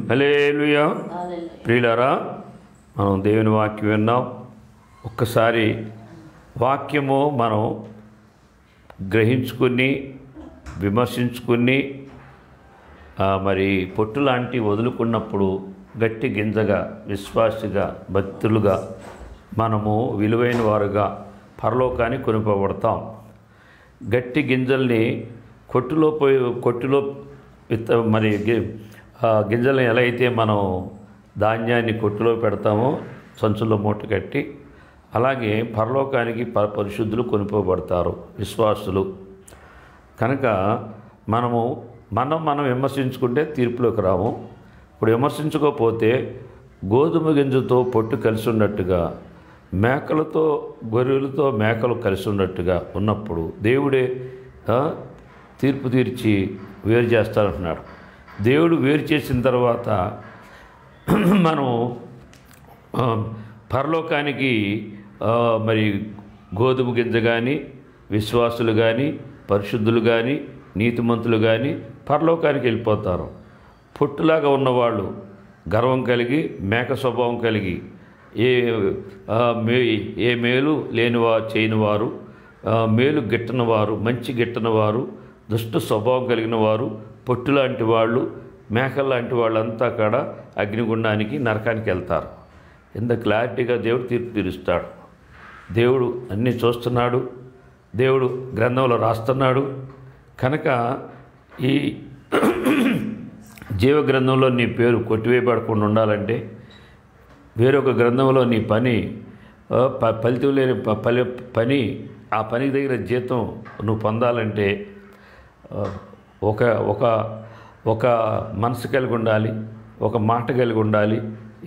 హల్లెలూయా. ప్రియులారా, మనం దేవుని వాక్యం విన్నాం. ఒక్కసారి వాక్యము మనం గ్రహించుకుని విమర్శించుకుని మరి పొట్టు లాంటి వదులుకున్నప్పుడు గట్టి గింజగా విశ్వాసిగా భక్తులుగా మనము విలువైన వారుగా పరలోకానికి కొనుకోబడతాం. గట్టి గింజల్ని కొట్టులో మరి గింజల్ని ఎలా అయితే మనం ధాన్యాన్ని కొట్టులో పెడతామో సంచుల్లో మూట కట్టి, అలాగే పరలోకానికి పరిశుద్ధులు కొనుకోబడతారు విశ్వాసులు. కనుక మనం విమర్శించుకుంటే తీర్పులోకి రాము. ఇప్పుడు విమర్శించుకోకపోతే గోధుమ గింజతో పొట్టు కలిసి ఉన్నట్టుగా, మేకలతో గొర్రెలతో మేకలు కలిసి ఉన్నట్టుగా ఉన్నప్పుడు దేవుడే తీర్పు తీర్చి వేరు చేస్తారంటున్నాడు. దేవుడు వేరు చేసిన తర్వాత మనం పరలోకానికి మరి గోధుమ గింజ కానీ, విశ్వాసులు కానీ, పరిశుద్ధులు కానీ, నీతిమంతులు కానీ పరలోకానికి వెళ్ళిపోతారు. పొట్టులాగా ఉన్నవాళ్ళు గర్వం కలిగి, మేక స్వభావం కలిగి, ఏ మేలు చేయని వారు, మేలు గిట్టని వారు, మంచి గిట్టని వారు, దుష్ట స్వభావం కలిగిన వారు, పొట్టు లాంటి వాళ్ళు, మేకల లాంటి వాళ్ళంతా కూడా అగ్నిగుండానికి, నరకానికి వెళ్తారు. ఎంత క్లారిటీగా దేవుడు తీర్పు తీరుస్తాడు. దేవుడు అన్నీ చూస్తున్నాడు. దేవుడు గ్రంథంలో రాస్తున్నాడు. కనుక ఈ జీవ గ్రంథంలో నీ పేరు కొట్టివేయబడకుండా ఉండాలంటే, వేరొక గ్రంథంలో నీ పని ఫలితం లేని పని, ఆ పనికి దగ్గర జీతం నువ్వు పొందాలంటే ఒక మనసు కలిగి ఉండాలి, ఒక మాట కలిగి ఉండాలి,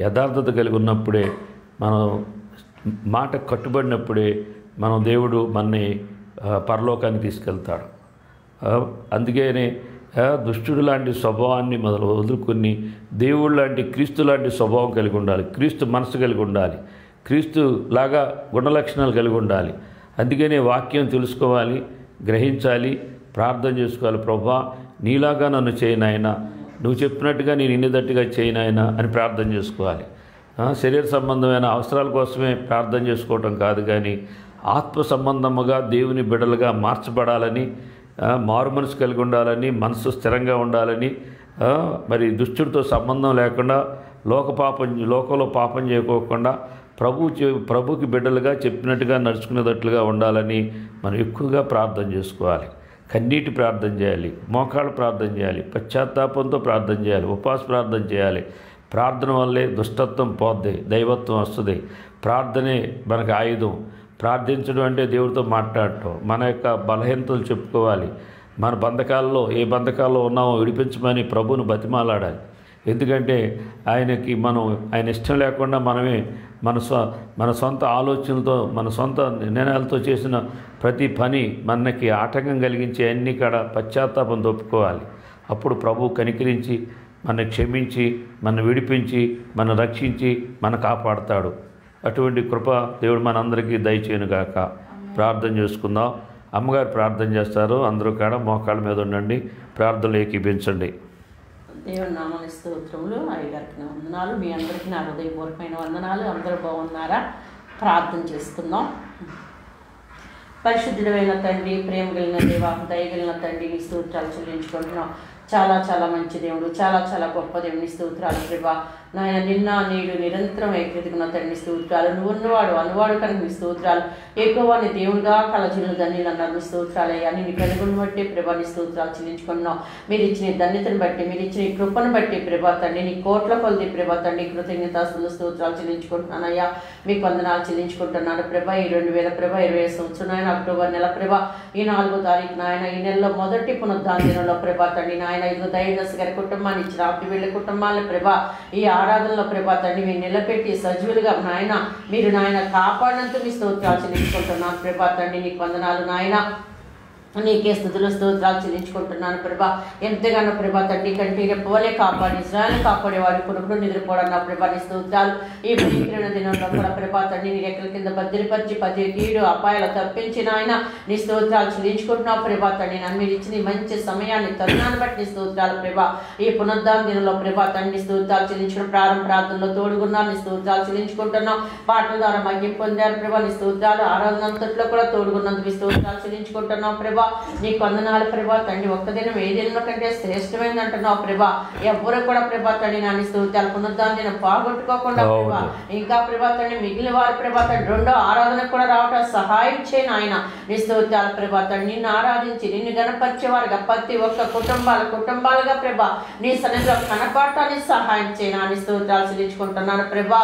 యథార్థత కలిగి ఉన్నప్పుడే, మనం మాట కట్టుబడినప్పుడే దేవుడు మనని పరలోకానికి తీసుకెళ్తాడు. అందుకనే దుష్టుడు లాంటి స్వభావాన్ని వదులుకొని దేవుడు లాంటి, క్రీస్తు లాంటి స్వభావం కలిగి ఉండాలి, క్రీస్తు మనసు కలిగి ఉండాలి, క్రీస్తు లాగా గుణ లక్షణాలు కలిగి ఉండాలి. అందుకనే వాక్యం తెలుసుకోవాలి, గ్రహించాలి, ప్రార్థన చేసుకోవాలి. ప్రభువా, నీలాగా నన్ను చేయనాయనా, నువ్వు చెప్పినట్టుగా నేను ఇన్నిదట్టుగా చేయనాయనా అని ప్రార్థన చేసుకోవాలి. శరీర సంబంధమైన అవసరాల కోసమే ప్రార్థన చేసుకోవటం కాదు, కానీ ఆత్మ సంబంధముగా దేవుని బిడ్డలుగా మార్చబడాలని, మారు మనసు కలిగి ఉండాలని, మనసు స్థిరంగా ఉండాలని, మరి దుష్టుడితో సంబంధం లేకుండా, లోకంలో పాపం చేయకోకుండా ప్రభుకి బిడ్డలుగా చెప్పినట్టుగా నడుచుకునేటట్లుగా ఉండాలని మనం ఎక్కువగా ప్రార్థన చేసుకోవాలి. కన్నీటి ప్రార్థన చేయాలి, మోకాళ్ళు ప్రార్థన చేయాలి, పశ్చాత్తాపంతో ప్రార్థన చేయాలి, ఉపవాస ప్రార్థన చేయాలి. ప్రార్థన వల్లే దుష్టత్వం పోద్ది, దైవత్వం వస్తుంది. ప్రార్థనే మనకు ఆయుధం. ప్రార్థించడం అంటే దేవుడితో మాట్లాడటం, మన యొక్క బలహీనతలు చెప్పుకోవాలి, మన బంధకాల్లో ఏ బంధకాల్లో ఉన్నామో విడిపించమని ప్రభువును బతిమాలాడాలి. ఎందుకంటే ఆయన ఇష్టం లేకుండా మనమే మన సొంత ఆలోచనలతో, మన సొంత నిర్ణయాలతో చేసిన ప్రతి పని మనకి ఆటంకం కలిగించే అన్ని కాడ పశ్చాత్తాపం ఒప్పుకోవాలి. అప్పుడు ప్రభు కనికరించి, మన క్షమించి, మన విడిపించి, మన రక్షించి, మన కాపాడుతాడు. అటువంటి కృప దేవుడు మనందరికీ దయచేయునుగాక. ప్రార్థన చేసుకుందాం. అమ్మగారు ప్రార్థన చేస్తారు. అందరూ కూడా మోకాళ్ళ మీద ఉండండి, ప్రార్థనలు ఏకీపించండి. దేవుని నామానికి స్తోత్రములు. అయ్యగారికి నా వందనాలు, మీ అందరికీ నా హృదయపూర్వకమైన వందనాలు. అందరూ బాగున్నారా? ప్రార్థన చేసుకుందాం. పరిశుద్ధుడైన తండ్రి, ప్రేమ కలిగిన దేవ, దయగలిగిన తండ్రి, నీ స్తోత్రాలు చెల్లించుకుంటున్నాం. చాలా చాలా మంచి దేవుడు, చాలా చాలా గొప్ప దేవుని స్తోత్రాలు ప్రభా. నాయన నిన్న నేడు నిరంతరం ఏకృతికున్న తండ్రి స్తోత్రాలు. నువ్వు ఉన్నవాడు అనువాడు కనుక నీ స్తోత్రాలు. ఎక్కువని దేవుడుగా కలజిల్లు ధన్యులు అన్నారు నీ స్తోత్రాలు. అయ్యా నీ కనుగొని బట్టి ప్రభా నీ స్తోత్రాలు చెల్లించుకున్నాం. మీరు ఇచ్చిన ధన్యతను బట్టి, మీరు ఇచ్చిన ఈ కృపను బట్టి ప్రభా తండ్రి, నీ కోట్ల కొలది ప్రభా తండ్రి కృతజ్ఞతాస్తులు స్తోత్రాలు చెల్లించుకుంటున్నాను. అయ్యా మీకు వందనాలు చెల్లించుకుంటున్నాను ప్రభా. ఈ 2020 సంవత్సరం నాయన అక్టోబర్ నెల ప్రభా, ఈ 4వ తారీఖు నాయన, ఈ నెలలో మొదటి పునరుద్ధానంలో ప్రభా తండ్రి నాయన, ఇదిగో దయదశ గారి కుటుంబాన్ని ఇచ్చిన ఆప్తి వెళ్ళే కుటుంబాలను ప్రభా, ఈ ఆరాధనలో ప్రభా తండ్రి మీరు నిలబెట్టి సజీవులుగా నాయన మీరు నాయన కాపాడినందుకు మీ స్తోత్రాలు చెల్లించుకుంటున్నాను ప్రభా తండ్రి. నీకు వందనాలు నాయన. నీకే స్థుతులు స్తోత్రాలు చెల్లించుకుంటున్నాను ప్రభా. ఎంతగానో ప్రభా తండ్రి కంటి రెప్పవలే కాపాడి ఇజ్రాయెల్ని కాపాడేవాడు పురుగుడు నిద్రపోవడం ప్రభా నీ స్తోత్రాలు. ఈ భయంకరమైన దినంలో కూడా ప్రభా తండ్రి నీ రెక్కల కింద భద్రపరిచి పది కీడు అపాయాలు తప్పించిన ఆయన నీ స్తోత్రాలు చెల్లించుకుంటున్నావు ప్రభా తండ్రి. నన్ను మీరు ఇచ్చిన మంచి సమయాన్ని తరుణాన్ని బట్టి నీ స్తోత్రాలు ప్రభా. ఈ పునరుద్ధాన దినంలో ప్రభా తండ్రి స్తోత్రాలు చెల్లించుకున్న ప్రార్థనలో తోడుగున్నాను నీ స్తోత్రాలు చెల్లించుకుంటున్నాం. పాటల ద్వారా మహిమ పొందారు ప్రభా నీ స్తోత్రాలు. ఆరాధన అంతట్లో కూడా తోడుగున్నందుకు నీ స్తోత్రాలు చెల్లించుకుంటున్నాం ప్రభా. నీకు వందనాలు ప్రభా తండ్రి. ఒక్క దినం ఏ దినం కంటే శ్రేష్టమైంది అంటున్నావు ప్రభా. ఎవరు కూడా ప్రభా తండ్రి నా స్తోత్రాలు పునరుద్ధాన దినం పాగొట్టుకోకుండా ప్రభా ఇంకా ప్రభా తండ్రి మిగిలిన వారు ప్రభా తండ్రి రెండో ఆరాధన కూడా రావటం సహాయం చేయను ఆయన నీ స్తోత్రాలు ప్రభా తండ్రి. నిన్ను ఆరాధించి నిన్ను గణపరిచేవారుగా ప్రతి ఒక్క కుటుంబాలుగా ప్రభా నీ సన్నిధిలో కనపడటానికి సహాయం చేయను నీ స్తోత్రాలు చెల్లించుకుంటున్నాను ప్రభా.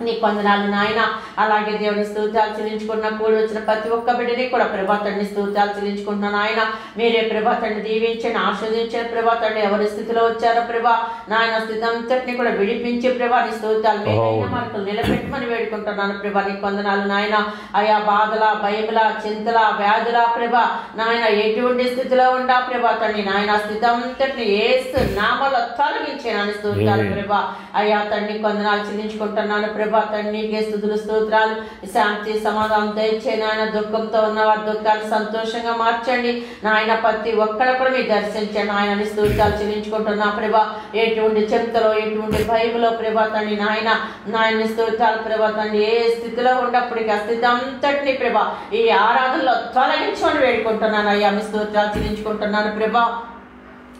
నీ వందనాలు నాయన. అలాగే దేవుని స్తోత్రాలు చెల్లించుకున్న కూడి వచ్చిన ప్రతి ఒక్క బిడ్డని కూడా ప్రభా తండ్రి స్తోత్రాలు చెల్లించుకుంటున్నాను ఆయన. మీరే ప్రభా తండ్రి దీవించండి ఆస్వాదించండి ప్రభా తండ్రి. ఎవరి స్థితిలో వచ్చారో ప్రభా నాయన స్థితి అంతటిని కూడా విడిపించి ప్రభా నీ స్తోత్రాలు మేలైన మనకు నిలబెట్టమని వేడుకుంటున్నాను ప్రభా. నీ వందనాలు నాయన. ఆయా బాధల భయముల చింతల వ్యాధుల ప్రభా నాయన ఎటువంటి స్థితిలో ఉండా ప్రభా తండ్రి నాయన స్థితి అంతటిని ఏసు నామలో తొలగించాను స్తోత్రాలు ప్రభా. అయ్యా తండ్రి వందనాలు చెల్లించుకుంటున్నాను ప్రభా తండ్రి. నీకే స్తుతులు స్తోత్రాలు. శాంతి సమాధానం దయచేయండి నాయన. దుఃఖంతో ఉన్న వారి దుఃఖాన్ని సంతోషంగా మార్చండి నాయన. ప్రతి ఒక్కడ కూడా మీరు దర్శించండి ఆయన నీ స్తోత్రాలు చెల్లించుకుంటున్నా ప్రభా. ఎటువంటి చింతలో ఎటువంటి భయములో ప్రభా తండ్రి నాయన స్తోత్రాలు ప్రభా తండ్రి. ఏ స్థితిలో ఉన్నప్పటికీ ఆ స్థితి అంతటిని ప్రభా ఈ ఆరాధనలో తొలగించమని వేడుకుంటున్నాను అయ్యా. మీ స్తోత్రాలు చెల్లించుకుంటున్నాను ప్రభా.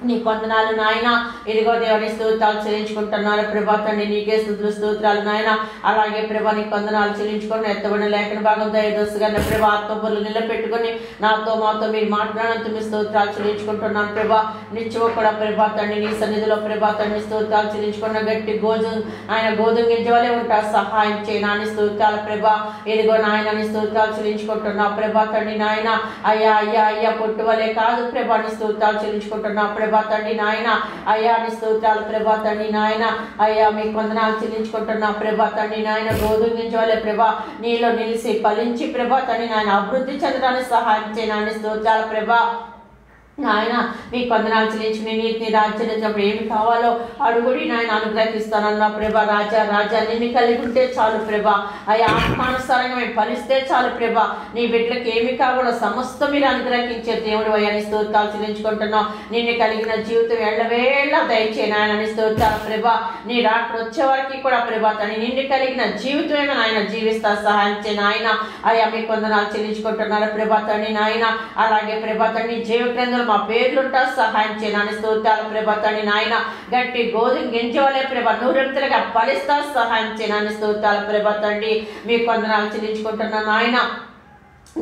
నీ వందనాలు నాయన. ఇదిగో దేవుని స్తోత్రాలు చెల్లించుకుంటున్నారు ప్రభా తండ్రి. నీకే స్తుతులు స్తోత్రాలు నాయన. అలాగే ప్రభా నీ వందనాలు చెల్లించుకుని ఎత్తబడిన లేఖన భాగం దయదోసుగా ప్రభా ఆత్మబుర్లు నిలబెట్టుకుని నాతో మాతో మీరు మాట్లాడినంత మీ స్తోత్రాలు చెల్లించుకుంటున్నాను ప్రభా. నిత్యము కూడా ప్రభా తండ్రి నీ సన్నిధిలో ప్రభా తండ్రి స్తోత్రాలు చెల్లించుకున్న గట్టి గోధుమ గింజ వలె ఉంటారు సహాయం చేయి నాని స్తోత్రాలు ప్రభా. ఇదిగో నాయన నీ స్తోత్రాలు చెల్లించుకుంటున్నా ప్రభా తండ్రి నాయన. అయ్యా పొట్టు వలె కాదు ప్రభా నీ స్తోత్రాలు చెల్లించుకుంటున్నా ప్రభా తండ్రి నాయన. అయ్యా నీ స్తోత్రాలు ప్రభా తండ్రి నాయన. అయ్యా మీకు వందనాలు చెల్లించుకుంటున్నా ప్రభా తండ్రి నాయన. గోధుమ గింజ వలె ప్రభా నీలో నిలిచి ఫలించి ప్రభా తండ్రి నాయన అభివృద్ధి చెందడానికి సహాయం చేయని స్తోత్రాలు ప్రభా నాయన. మీకు వందనాలు చెల్లించుకుని నీతిని రాజ్యం ఏమి కావాలో అడుగుడి నాయన అనుగ్రహిస్తానన్నా ప్రభా. రాజా నిన్ను కలిగి ఉంటే చాలు ప్రభా. అయ్యా ఆత్మానుసారంగా మేము ఫలిస్తే చాలు ప్రభా. నీ బిడ్డలకు ఏమి కావాలో సమస్తం మీరు అనుగ్రహించే దేవుడు అయ్యా నీ స్తోత్రాలు చెల్లించుకుంటున్నాం. నిన్ను కలిగిన జీవితం ఎళ్ళవేళ్ళ దయచే నాయన నీ స్తోత్రాలు ప్రభా. నీ రాత్రి వచ్చే వరకు కూడా ప్రభా తని నిన్ను కలిగిన జీవితమే నాయన జీవిస్తా సహాయం చే నాయన. అయ్యా మీకు వందనాలు చెల్లించుకుంటున్నారు ప్రభా తండ్రి నాయన. అలాగే ప్రభా తండ్రి జీవ గ్రంథంలో మా పేర్లుంటా సహాయం చేయని స్తోత్రాలు ప్రభా తండ్రి నాయన. గట్టి గోధుమ గింజ వలె ప్రభా నూరంతలుగా ఫలిస్తా సహాయం చేయని స్తోత్రాలు ప్రభా తండ్రి. మీకు వందనాలు చెల్లించుకుంటున్నాను నాయన.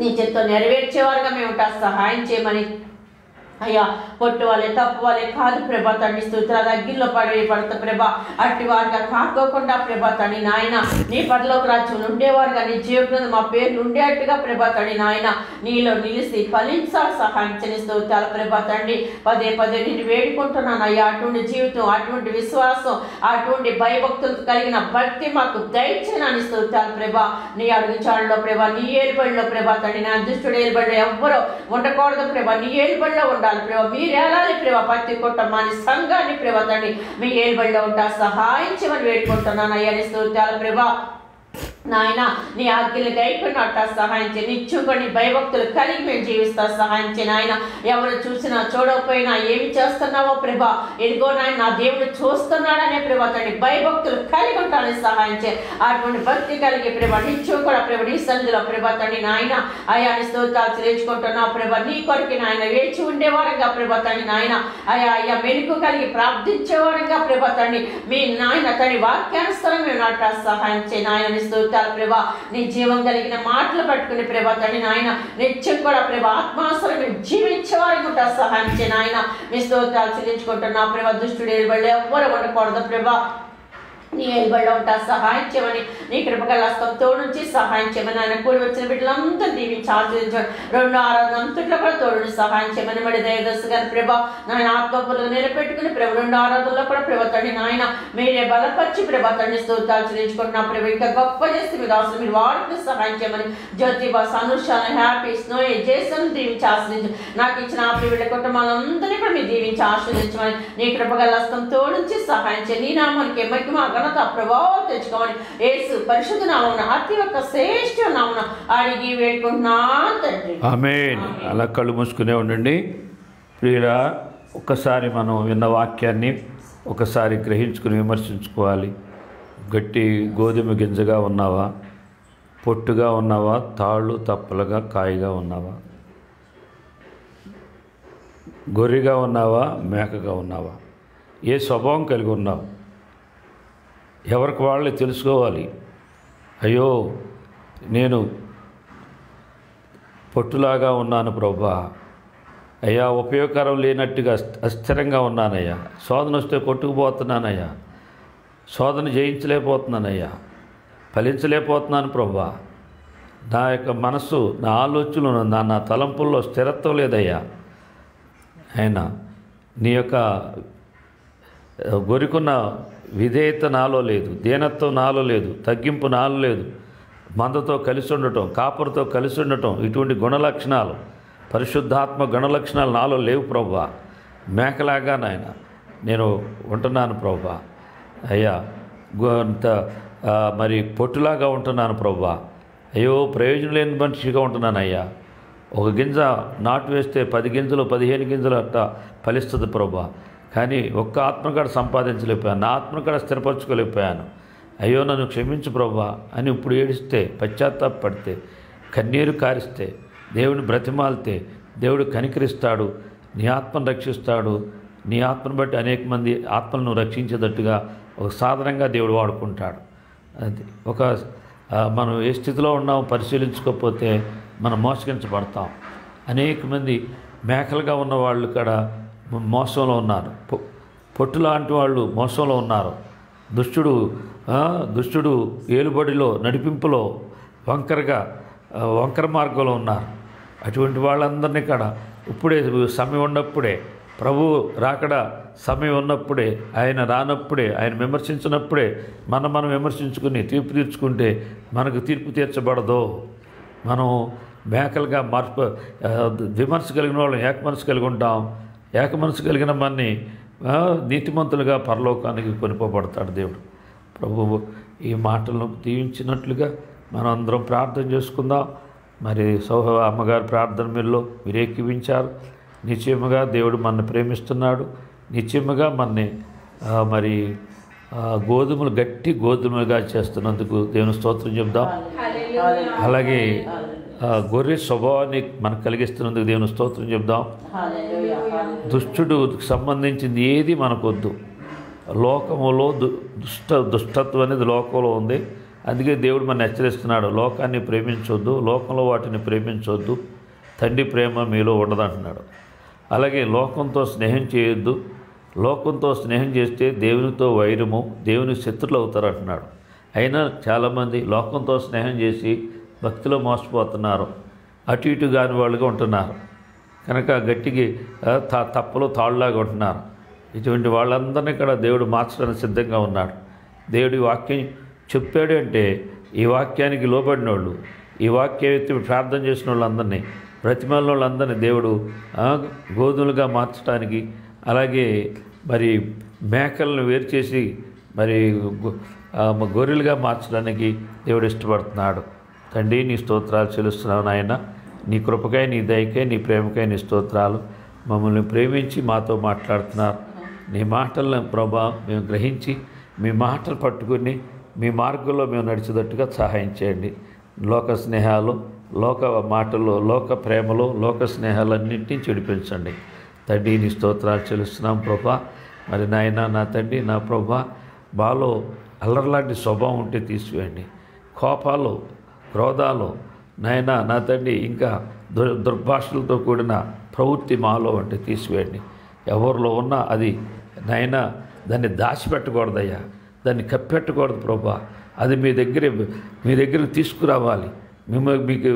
నీ చేత్తో నెరవేర్చేవారుగా మేము ఉంటా సహాయం చేయమని అయ్యా. పొట్టు వాళ్ళే తప్పు వాళ్ళే కాదు ప్రభా తండ్రి స్తోత్రాలు. అగ్గిల్లో పడతా ప్రభా అట్టి వారిగా కాకోకుండా ప్రభా తండ్రి నాయన. నీ పరలోక రాజ్యంలో ఉండేవారుగా నీ జీవితంలో మా పేర్లు ఉండేట్టుగా ప్రభా తండ్రి నాయన నీలో నిలిచి ఫలించాలి సహాయం చేయని స్తోత్రాలు ప్రభా తండ్రి. పదే నిన్ను వేడుకుంటున్నాను అయ్యా. అటువంటి జీవితం అటువంటి విశ్వాసం అటువంటి భయభక్తులు కలిగిన భక్తి మాకు దయచేయని స్తోత్రాలు ప్రభా. నీ అడుగుచాడులో ప్రభా నీ ఏలుబడిలో ప్రభా తండ్రి నా దుష్టుడు ఏలుబడిలో ఎవ్వరూ ఉండకూడదు ప్రభా. నీ ఏలుబడిలో ఉండాలి ప్రభా. మీరు ఏలాలి ప్రభా. ప్రతి కుటుంబాన్ని సంఘాన్ని ప్రభా తండ్రి మీ ఏలుబడిలో ఉంటా సహాయం చేయమని వేడుకుంటున్నాను అయ్యా నీ స్తోత్రాలు ప్రభా. నాయన నీ ఆజ్ఞలు గైకొన్నట్ట సహాయం చేయి. నిత్యం కొన్ని భయభక్తులు కలిగి మేము జీవిస్తా సహాయం చేయి నాయన. ఎవరు చూసినా చూడకపోయినా ఏమి చేస్తున్నావో ప్రభా ఇదిగో నాయన నా దేవుడు చూస్తున్నాడనే ప్రభా తండ్రి భయభక్తులు కలిగి ఉంటానని సహాయం చేయి. అటువంటి భక్తి కలిగి ప్రభా నిత్యం కూడా ప్రభా నీ సన్నిధిలో ప్రభా తండ్రి నాయన అయా నీ స్తోత్రాలు చెల్లించుకుంటున్నావు ప్రభా. నీ కొరికి నాయన వేచి ఉండేవారంగా ప్రభా తండ్రి నాయన. అయ్యా మెలకు కలిగి ప్రార్థించేవారంగా ప్రభా తండ్రి మీ నాయన తండ్రి వాక్యానుసారం మేము నాట సహాయం చేయి నాయన నీ స్తోత్రాలు ప్రభా. నీ జీవం కలిగిన మాటలు పట్టుకుని ప్రభా తండ్రి నాయన నిత్యం కూడా ప్రభా ఆత్మానుసారంగా జీవించేవారికి ఉంటా సహాయం చేయి నాయన. మీ స్తోత్రాలు చెల్లించుకుంటున్నా ప్రభా. దుష్టుడు ఏలుబడిలో ఎవ్వరు ఉండకూడదు ప్రభా. నీ ఏలుబడిలో ఉంటా సహాయం చేయమని, నీ కృపగల హస్తంతో నుంచి సహాయం చేయమని, ఆయన కూడి వచ్చిన బిడ్డలంతా దీవించి ఆశ్రయించమని, రెండో ఆరాధన అంతట్లో కూడా తోడు సహాయం చేయమని, మరి దయదర్శి గారి ప్రభా నాయన ఆత్మపులు నిలబెట్టుకుని ప్రభు రెండో ఆరాధనలో కూడా ప్రభు తండ్రి నాయన మీరే బలపరిచి ప్రభా తండ్రి స్తోత్రాలు చెల్లించుకుంటున్నా ప్రభు, ఇంకా గొప్ప చేస్తే మీరు అవసరం మీరు వాడుకుని సహాయం చేయమని, జ్యోతి బాస్ అనుషాన హ్యాపీ స్నో జేసన్ దీవించి ఆశ్రయించు, నాకు ఇచ్చిన ఆ బిడ్డ కుటుంబాలందరినీ కూడా మీరు దీవించి ఆశ్రయించమని, నీ కృపగల హస్తంతో నుంచి సహాయం చేయ, నీ నామానికి మహిమ ఘనత ప్రభావం తెచ్చుకోమని యేసు పరిశుద్ధ నామమున అతి యొక్క శ్రేష్ఠ నామమున అడిగి వేడుకుంటున్నాను తండ్రి. ఆమేన్. అలా కళ్ళు మూసుకునే ఉండండి ప్రియులా. ఒక్కసారి మనం విన్న వాక్యాన్ని ఒకసారి గ్రహించుకుని విమర్శించుకోవాలి. గట్టి గోధుమ గింజగా ఉన్నావా, పొట్టుగా ఉన్నావా, తాళ్ళు తప్పలుగా కాయగా ఉన్నావా, గొర్రెగా ఉన్నావా, మేకగా ఉన్నావా, ఏ స్వభావం కలిగి ఉన్నావు? ఎవరికి వాళ్ళే తెలుసుకోవాలి. అయ్యో నేను పొట్టులాగా ఉన్నాను ప్రభా, అయ్యా ఉపయోగకరం లేనట్టుగా అస్థిరంగా ఉన్నానయ్యా, శోధన వస్తే కొట్టుకుపోతున్నానయ్యా, శోధన జయించలేకపోతున్నానయ్యా, ఫలించలేకపోతున్నాను ప్రభా, నా యొక్క మనస్సు నా ఆలోచనలు నా తలంపుల్లో స్థిరత్వం లేదయ్యా, అయినా నీ యొక్క గొరికున్న విధేయత నాలో లేదు, దీనత్వం నాలో లేదు, తగ్గింపు నాలో లేదు, మందతో కలిసి ఉండటం, కాపురతో కలిసి ఉండటం, ఇటువంటి గుణలక్షణాలు పరిశుద్ధాత్మ గుణలక్షణాలు నాలో లేవు ప్రభా. మేకలాగా నాయన నేను ఉంటున్నాను ప్రభా, అయ్యా అంత మరి పొట్టులాగా ఉంటున్నాను ప్రభా, అయ్యో ప్రయోజనం లేని మనిషిగా ఉంటున్నాను అయ్యా. ఒక గింజ నాటు వేస్తే 10 గింజలు 15 గింజలు అట్లా ఫలిస్తుంది ప్రభా, కానీ ఒక్క ఆత్మకాడ సంపాదించలేకపోయాను, నా ఆత్మకాడ స్థిరపరచుకోలేకపోయాను, అయ్యో నన్ను క్షమించు ప్రభా అని ఇప్పుడు ఏడిస్తే, పశ్చాత్తాపడితే, కన్నీరు కారిస్తే, దేవుని బ్రతిమాలితే దేవుడు కనికరిస్తాడు, నీ ఆత్మను రక్షిస్తాడు. నీ ఆత్మను బట్టి అనేక మంది ఆత్మలను రక్షించేటట్టుగా ఒక సాధనంగా దేవుడు వాడుకుంటాడు. అది ఒక మనం ఏ స్థితిలో ఉన్నామో పరిశీలించుకోకపోతే మనం మోసగించబడతాం. అనేక మంది మేకలుగా ఉన్న వాళ్ళు కూడా మోసంలో ఉన్నారు, పొట్టు లాంటి వాళ్ళు మోసంలో ఉన్నారు. దుష్టుడు ఏలుబడిలో నడిపింపులో వంకర మార్గంలో ఉన్నారు. అటువంటి వాళ్ళందరినీ కూడా ఇప్పుడే సమయం ఉన్నప్పుడే, ప్రభు రాకడ సమయం ఉన్నప్పుడే, ఆయన రానప్పుడే, ఆయన విమర్శించినప్పుడే మనం విమర్శించుకుని తీర్పు తీర్చుకుంటే మనకు తీర్పు తీర్చబడదు. మనం మేకలుగా విమర్శ కలిగిన వాళ్ళం ఏకమనసు కలిగి ఉంటాం. ఏకమనసు కలిగిన మనని నీతిమంతులుగా పరలోకానికి కొనిపోబడతాడు దేవుడు. ప్రభువు ఈ మాటలను దీవించినట్లుగా మనం అందరం ప్రార్థన చేసుకుందాం. మరి అమ్మగారి ప్రార్థన మీరులో మీరు ఏకీవించారు. నిశ్చయముగా దేవుడు మనల్ని ప్రేమిస్తున్నాడు. నిశ్చయముగా మనని మరి గట్టి గోధుమలుగా చేస్తున్నందుకు దేవుని స్తోత్రం చెప్దాం. అలాగే గొర్రె స్వభావాన్ని మనకు కలిగిస్తున్నందుకు దేవుని స్తోత్రం చెప్దాం. దుష్టుడికి సంబంధించింది ఏది మనకొద్దు. లోకములో దుష్టత్వం అనేది లోకంలో ఉంది. అందుకే దేవుడు మన హెచ్చరిస్తున్నాడు, లోకాన్ని ప్రేమించొద్దు, లోకంలో వాటిని ప్రేమించొద్దు, తండ్రి ప్రేమ మీలో ఉండదంటున్నాడు. అలాగే లోకంతో స్నేహం చేయొద్దు, లోకంతో స్నేహం చేస్తే దేవునితో వైరము, దేవుని శత్రులు అవుతారు అంటున్నాడు. అయినా చాలామంది లోకంతో స్నేహం చేసి భక్తిలో మోసపోతున్నారు, అటు ఇటు కాని వాళ్ళుగా ఉంటున్నారు. కనుక గట్టికి తప్పలో తాళ్ళలాగా ఉంటున్నారు. ఇటువంటి వాళ్ళందరినీ కూడా దేవుడు మార్చడానికి సిద్ధంగా ఉన్నాడు. దేవుడి వాక్యం చెప్పాడు అంటే ఈ వాక్యానికి లోబడిన వాళ్ళు, ఈ వాక్యం ఎత్తి ప్రార్థన చేసిన వాళ్ళందరినీ, బ్రతిమాలిన వాళ్ళందరినీ దేవుడు గోధుమలుగా మార్చడానికి, అలాగే మరి మేకలను వేరు చేసి మరి గొర్రెలుగా మార్చడానికి దేవుడు ఇష్టపడుతున్నాడు. తండ్రి నీ స్తోత్రాలు చెల్లిస్తున్నావు నాయన. నీ కృపకై, నీ దయకై, నీ ప్రేమకై నీ స్తోత్రాలు. మమ్మల్ని ప్రేమించి మాతో మాట్లాడుతున్నారు. నీ మాటలను ప్రభా మేము గ్రహించి మీ మాటలు పట్టుకుని మీ మార్గంలో మేము నడిచేటట్టుగా సహాయం చేయండి. లోక స్నేహాలు, లోక మాటలు, లోక ప్రేమలు, లోక స్నేహాలన్నింటినీ చెడిపించండి. తండ్రి నీ స్తోత్రాలు చెల్లిస్తున్నాం ప్రభా. మరి నాయన నా తండ్రి నా ప్రభా, బాలో అల్లర్లాంటి స్వభావం ఉంటే తీసివేయండి. కోపాలు, క్రోధాలు నాయన నా తండ్రి, ఇంకా దుర్భాషలతో కూడిన ప్రవృత్తి మాలో అంటే తీసివేయండి. ఎవరిలో ఉన్నా అది నాయన దాన్ని దాచిపెట్టకూడదయ్యా. దాన్ని కప్పెట్టకూడదు ప్రభా. అది మీ దగ్గరికి తీసుకురావాలి. మీకు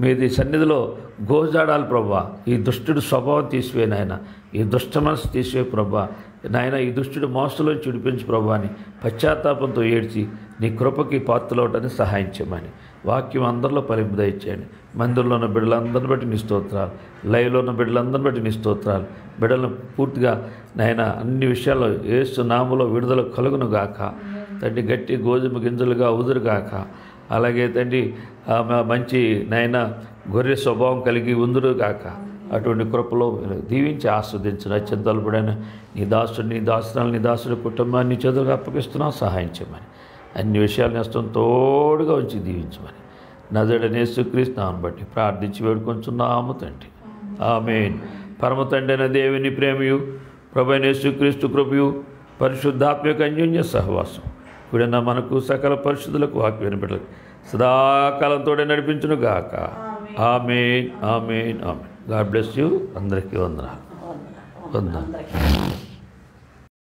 మీది సన్నిధిలో గోజాడాలి ప్రభా. ఈ దుష్టుడు స్వభావం తీసివే నాయన, ఈ దుష్ట మనసు తీసివే ప్రభా. నాయన ఈ దుష్టుడు మోసలోంచి విడిపించు ప్రభా అని పశ్చాత్తాపంతో ఏడ్చి నీ కృపకి పాత్రలవటానికి సహాయం చేయమని వాక్యం అందరిలో ఫలింపు దయచేయండి. మందిరంలో ఉన్న బిడ్డలందరిని బట్టి నీ స్తోత్రాలు, లైవ్లో ఉన్న బిడ్డలందరిని బట్టి నీ స్తోత్రాలు. బిడ్డలను పూర్తిగా నాయన అన్ని విషయాల్లో యేసు నామములో విడుదల కలుగును గాక తండ్రి. గట్టి గోధుమ గింజలుగా ఉదురుగాక. అలాగే తండ్రి మంచి నాయన గొర్రె స్వభావం కలిగి ఉందురు గాక. అటువంటి కృపలో దీవించి ఆస్వాదించిన చింతలపడైన నీ దాసుడి కుటుంబాన్ని చేతులుగా అప్పగిస్తున్నావు. సహాయం చేయమని అన్ని విషయాలు నష్టం తోడుగా ఉంచి దీవించమని నజరేయుడైన యేసుక్రీస్తు నామమును బట్టి ప్రార్థించి వేడుకొంచున్నాము తండ్రి. ఆమేన్. పరమ తండ్రి అయిన దేవుని ప్రేమయు ప్రభువైన యేసుక్రీస్తు కృపయు పరిశుద్ధాత్మ యొక్క అన్యోన్య సహవాసం కూడిన మనకు సకల పరిశుద్ధులకు వాక్యం బిడ్డలకు సదాకాలంతో నడిపించును గాక. Amen, amen, amen. God bless you. అందరికీ వందనాలు.